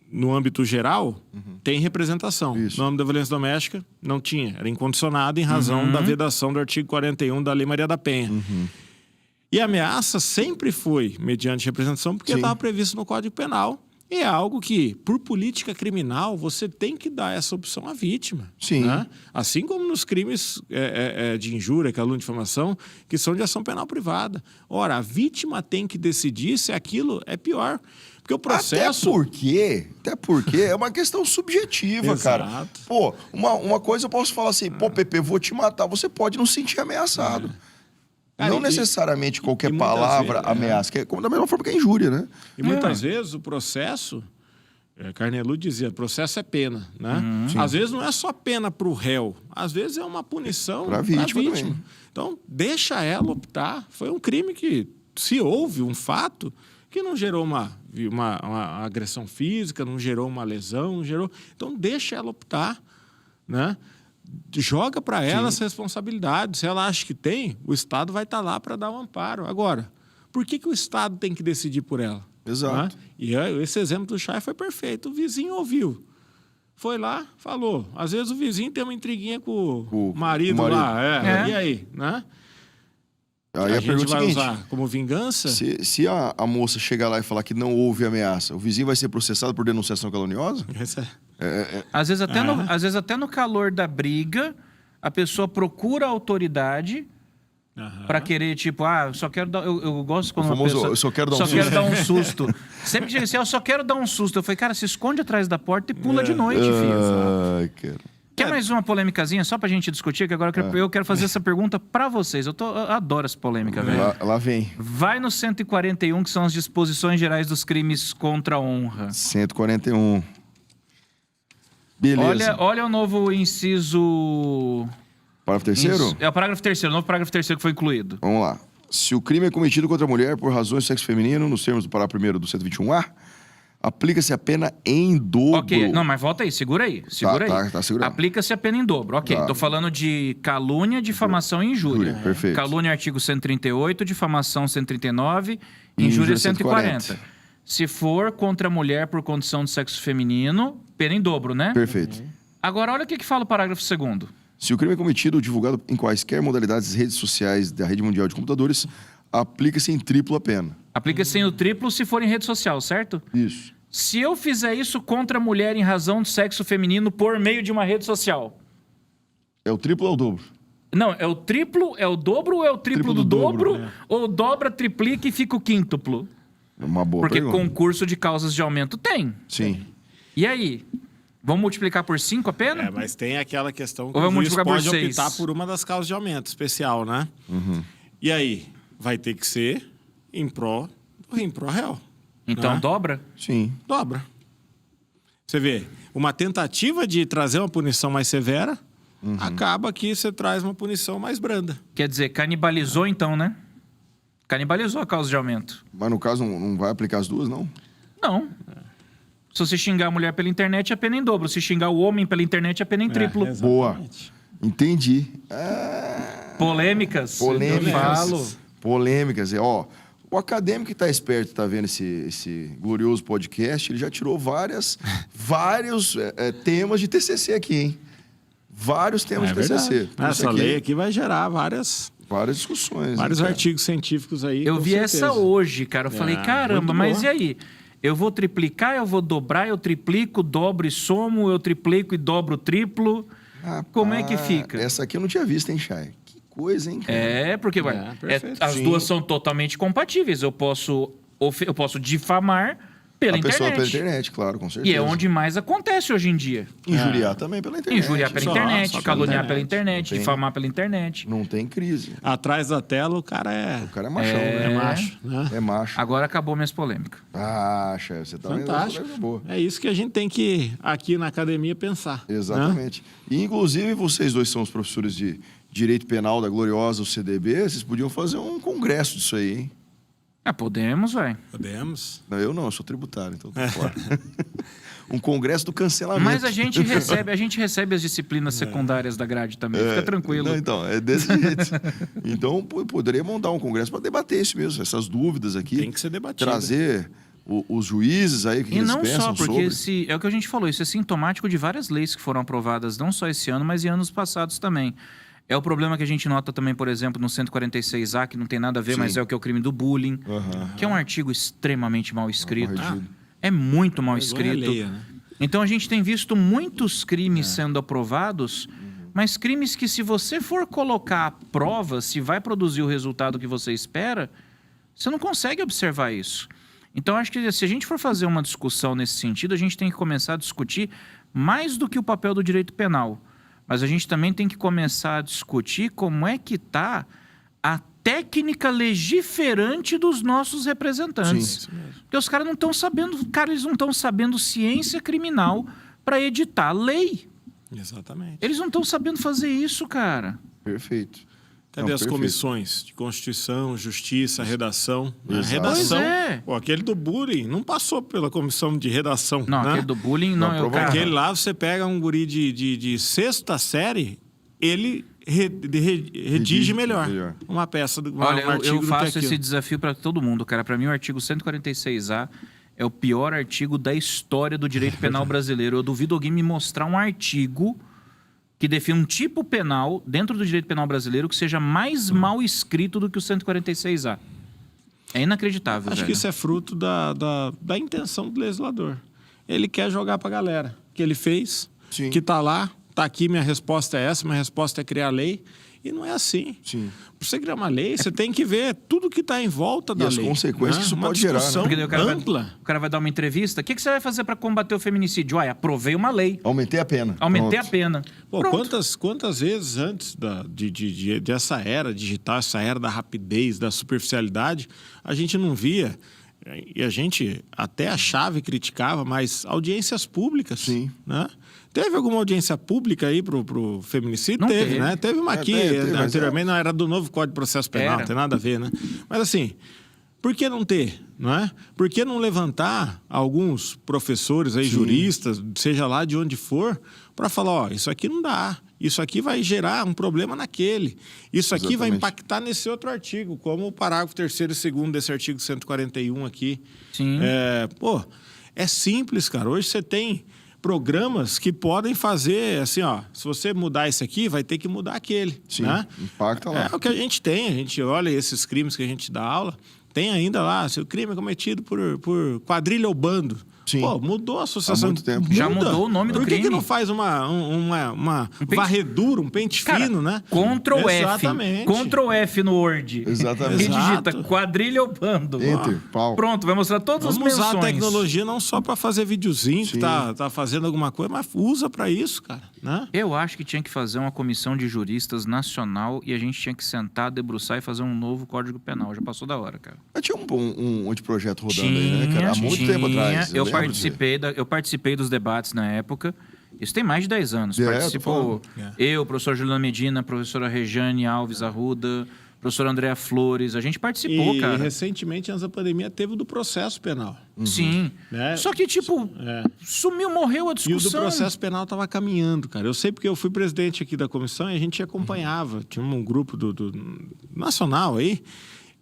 no âmbito geral tem representação. No âmbito da violência doméstica, não tinha. Era incondicionado em razão da vedação do artigo 41 da Lei Maria da Penha. E a ameaça sempre foi mediante representação porque estava previsto no Código Penal. E é algo que, por política criminal, você tem que dar essa opção à vítima. Né? Assim como nos crimes de injúria, calúnia e difamação, que são de ação penal privada. Ora, a vítima tem que decidir se aquilo é pior. Porque o processo... Até porque é uma questão subjetiva, cara. Pô, uma coisa eu posso falar assim, pô, Pepe, vou te matar. Você pode não se sentir ameaçado. Cara, não necessariamente qualquer palavra ameaça, que é da mesma forma que a injúria, né? E muitas vezes o processo Carnelú dizia, processo é pena, né? Às vezes não é só pena para o réu, às vezes é uma punição Pra para a vítima vítima. também. Então, deixa ela optar. Foi um crime que, se houve um fato, que não gerou uma agressão física, não gerou uma lesão, não gerou... Então, deixa ela optar, né? Joga para ela essa responsabilidade. Se ela acha que tem, o Estado vai estar lá para dar um amparo. Agora, por que o Estado tem que decidir por ela? Exato. Né? E esse exemplo do Chay foi perfeito. O vizinho ouviu. Foi lá, falou. Às vezes o vizinho tem uma intriguinha com o marido lá. E aí? Né? Aí a a gente pergunta é vai a seguinte, usar como vingança? se a moça chegar lá e falar que não houve ameaça, o vizinho vai ser processado por denunciação caluniosa? Às vezes até no calor da briga, a pessoa procura a autoridade pra querer, tipo, eu só quero dar... Eu gosto quando O famoso, eu só quero dar um susto. quero dar um susto. Sempre que chega assim, eu só quero dar um susto. Eu falei, cara, se esconde atrás da porta e pula de noite, filho. Ai, cara. Quer mais uma polêmicazinha só pra gente discutir? Que agora eu quero fazer essa pergunta pra vocês. Eu adoro essa polêmica, velho. Lá vem. Vai no 141, que são as disposições gerais dos crimes contra a honra. 141. Beleza. Olha o novo inciso... Parágrafo terceiro? É o parágrafo terceiro, o novo parágrafo terceiro que foi incluído. Vamos lá. Se o crime é cometido contra a mulher por razões de sexo feminino, nos termos do parágrafo 1º do 121A, aplica-se a pena em dobro. Ok, não, mas volta aí, segura aí. Tá segurando. Aplica-se a pena em dobro. Ok, tô falando de calúnia, difamação e injúria. Perfeito. Calúnia, artigo 138, difamação 139, injúria 140. Se for contra a mulher por condição de sexo feminino, pena em dobro, né? Perfeito. Agora, olha o que fala o parágrafo 2º. Se o crime é cometido ou divulgado em quaisquer modalidades das redes sociais da rede mundial de computadores, aplica-se em triplo a pena. Aplica-se em o triplo se for em rede social, certo? Isso. Se eu fizer isso contra a mulher em razão de sexo feminino por meio de uma rede social... É o triplo ou é o dobro? Não, é o triplo, é o dobro ou é o triplo do dobro? Ou dobra, triplica e fica o quíntuplo? Uma boa Porque pergunta. concurso de causas de aumento tem. Sim. E aí? Vamos multiplicar por 5 a pena? Mas tem aquela questão que Ou o vamos juiz multiplicar por pode 6? optar por uma das causas de aumento especial, né? E aí? Vai ter que ser em pró réu. Então né? dobra? Sim. Dobra. Você vê, uma tentativa de trazer uma punição mais severa, acaba que você traz uma punição mais branda. Quer dizer, canibalizou então, né? Canibalizou a causa de aumento. Mas no caso não vai aplicar as duas, não? Não. Se você xingar a mulher pela internet, é pena em dobro. Se xingar o homem pela internet, é pena em triplo. Boa. Entendi. Polêmicas. Polêmicas. Eu falo. Polêmicas. Ó, o acadêmico que tá esperto, tá vendo esse glorioso podcast, ele já tirou vários temas de TCC aqui, hein? Vários temas de TCC. Essa lei aqui vai gerar várias discussões. vários artigos científicos aí. Eu com vi certeza. essa hoje, cara. Eu falei, caramba, muito mas boa. e aí? Eu vou triplicar, eu vou dobrar, eu triplico, dobro e somo, eu triplico e dobro triplo. Como é que fica? Essa aqui eu não tinha visto, hein, Chay? Que coisa, hein, cara? Porque perfeito. as duas são totalmente compatíveis. Eu posso difamar pela A pessoa internet. pela internet, claro, com certeza. E é onde mais acontece hoje em dia. Injuriar também pela internet. Injuriar pela Só internet, pela caluniar internet. pela internet, Não tem- difamar pela internet. Não tem crise. Atrás da tela, o cara é... O cara é machão, É né? macho, né? É macho. Agora acabou minhas polêmicas. Chay, você tá Fantástico. vendo? Boa. É isso que a gente tem que, aqui na academia, pensar. Né? Exatamente. E, inclusive, vocês dois são os professores de Direito Penal da gloriosa UCDB, vocês podiam fazer um congresso disso aí, hein? Podemos, velho. Podemos. Não, eu não, eu sou tributário, então tô fora. Um congresso do cancelamento. Mas a gente recebe as disciplinas secundárias da grade também. Fica tranquilo. Não, então, é desse jeito. Então, poderia montar um congresso para debater isso mesmo, essas dúvidas aqui. Tem que ser debatido. Trazer os juízes aí que E eles não pensam só, porque sobre. é o que a gente falou, isso é sintomático de várias leis que foram aprovadas, não só esse ano, mas em anos passados também. É o problema que a gente nota também, por exemplo, no 146A, que não tem nada a ver, mas é o que é o crime do bullying, que é um artigo extremamente mal escrito. corrigido. É muito mal escrito. Releia, né? Então a gente tem visto muitos crimes sendo aprovados, mas crimes que, se você for colocar à prova, se vai produzir o resultado que você espera, você não consegue observar isso. Então acho que, se a gente for fazer uma discussão nesse sentido, a gente tem que começar a discutir mais do que o papel do direito penal. Mas a gente também tem que começar a discutir como é que está a técnica legiferante dos nossos representantes. Sim, isso mesmo. Porque os caras não estão sabendo, eles não estão sabendo ciência criminal para editar lei. Exatamente. Eles não estão sabendo fazer isso, cara. Perfeito. Cadê Não, as perfeito. comissões de Constituição, Justiça, Redação? A Exato. redação. Pois é. Pô, aquele do bullying não passou pela comissão de redação. Não, né? aquele do bullying não, Não, é o cara. Aquele lá, você pega um guri de sexta série, ele redige melhor uma peça, Olha, um artigo eu do faço que aquilo. esse desafio para todo mundo, cara. Para mim, o artigo 146A é o pior artigo da história do direito penal brasileiro. Eu duvido alguém me mostrar um artigo que define um tipo penal dentro do direito penal brasileiro que seja mais mal escrito do que o 146A. É inacreditável, Acho velho. que isso é fruto da intenção do legislador. Ele quer jogar pra galera. Que ele fez, Sim. que tá lá, tá aqui, minha resposta é essa, minha resposta é criar lei. E não é assim. Sim. Para você criar uma lei, você tem que ver tudo que está em volta da as lei. consequências que isso Uma pode gerar, né? discussão Porque daí ampla. o cara vai dar uma entrevista. O que você vai fazer para combater o feminicídio? Uai, aprovei uma lei. Aumentei a pena. Aumentei a Pronto. pena. Pô, Pronto. quantas vezes antes dessa era digital, essa era da rapidez, da superficialidade, a gente não via, e a gente até achava e criticava, mas audiências públicas. Sim. Né? Teve alguma audiência pública aí pro feminicídio? Não teve, teve. né? Teve uma aqui, teve, mas anteriormente, não era do novo Código de Processo Penal, Era. não tem nada a ver, né? Mas assim, por que não ter, não é? Por que não levantar alguns professores aí, juristas, seja lá de onde for, para falar, ó, isso aqui não dá, isso aqui vai gerar um problema naquele, isso aqui vai Exatamente. impactar nesse outro artigo, como o parágrafo 3º e 2º desse artigo 141 aqui. Sim. É simples, cara. Hoje você tem programas que podem fazer assim, ó, se você mudar esse aqui, vai ter que mudar aquele. Sim, né? impacta lá. É o que a gente olha esses crimes que a gente dá aula, tem ainda lá, se o crime é cometido por quadrilha ou bando. Sim. Pô, mudou a associação. Há muito tempo. Já mudou o nome do Por que crime. não faz uma pente- varredura, um pente Cara, fino, né? Ctrl F. Exatamente. Ctrl F no Word. Exatamente. E digita Exato. quadrilha ou bando. Enter, pau. Pronto, vai mostrar todas Vamos as menções. usar a tecnologia não só para fazer videozinho que Sim. tá fazendo alguma coisa, mas usa para isso, cara, né? Eu acho que tinha que fazer uma comissão de juristas nacional e a gente tinha que sentar, debruçar e fazer um novo Código Penal. Já passou da hora, cara. Mas tinha um anteprojeto rodando aí, né, cara? Há muito tempo atrás. Eu lembro disso aí. participei dos debates na época. Isso tem mais de 10 anos. É, Participou tô falando. eu, professor Juliano Medina, professora Rejane Alves Arruda, professora Andréa Flores. A gente participou, E cara. recentemente, antes da pandemia, teve o do processo penal. Sim. Né? Só que, tipo, sumiu, morreu a E o discussão. do processo penal estava caminhando, cara. Eu sei porque eu fui presidente aqui da comissão e a gente acompanhava. Tinha um grupo do nacional aí.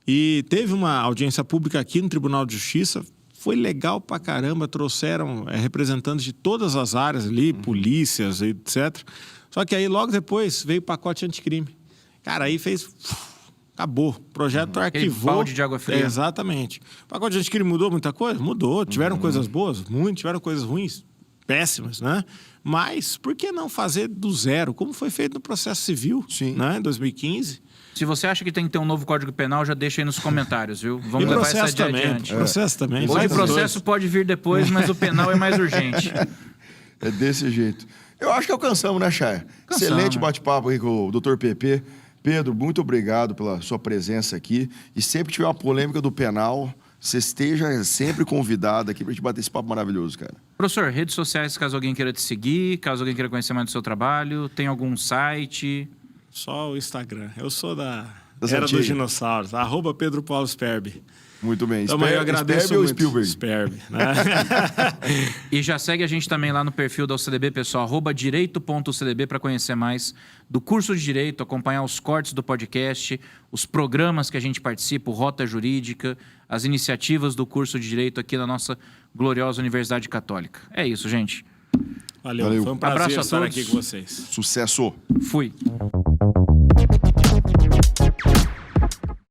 E teve uma audiência pública aqui no Tribunal de Justiça. Foi legal pra caramba. Trouxeram representantes de todas as áreas ali, polícias, etc. Só que aí, logo depois, veio o pacote anticrime. Cara, aí fez... Acabou. O projeto arquivou. balde de água fria. Exatamente. O pacote de anticrime mudou muita coisa? Mudou. Tiveram coisas boas? Muito. Tiveram coisas ruins? Péssimas, né? Mas por que não fazer do zero? Como foi feito no processo civil, Sim. né? Em 2015. Se você acha que tem que ter um novo Código Penal, já deixa aí nos comentários, viu? E Vamos levar processo essa também. adiante. Processo também. Hoje Faz o os processo dois. pode vir depois, mas o penal é mais urgente. É desse jeito. Eu acho que alcançamos, né, Chay? Cansamos. Excelente bate-papo aí com o Dr. PP. Pedro, muito obrigado pela sua presença aqui. E sempre que tiver uma polêmica do penal, você esteja sempre convidado aqui pra gente bater esse papo maravilhoso, cara. Professor, redes sociais, caso alguém queira te seguir, caso alguém queira conhecer mais do seu trabalho, tem algum site? Só o Instagram. Eu sou da Das era antigas. dos dinossauros. @, Pedro Paulo Sperbi. Muito bem. Então, eu agradeço Sperbi ou muito. Spielberg? Sperbi, né? E já segue a gente também lá no perfil da UCDB, pessoal, @direito.ucdb, para conhecer mais do curso de Direito, acompanhar os cortes do podcast, os programas que a gente participa, o Rota Jurídica, as iniciativas do curso de Direito aqui na nossa gloriosa Universidade Católica. É isso, gente. Valeu. Valeu. Foi um prazer Abraço a estar todos. aqui com vocês. Sucesso! Fui.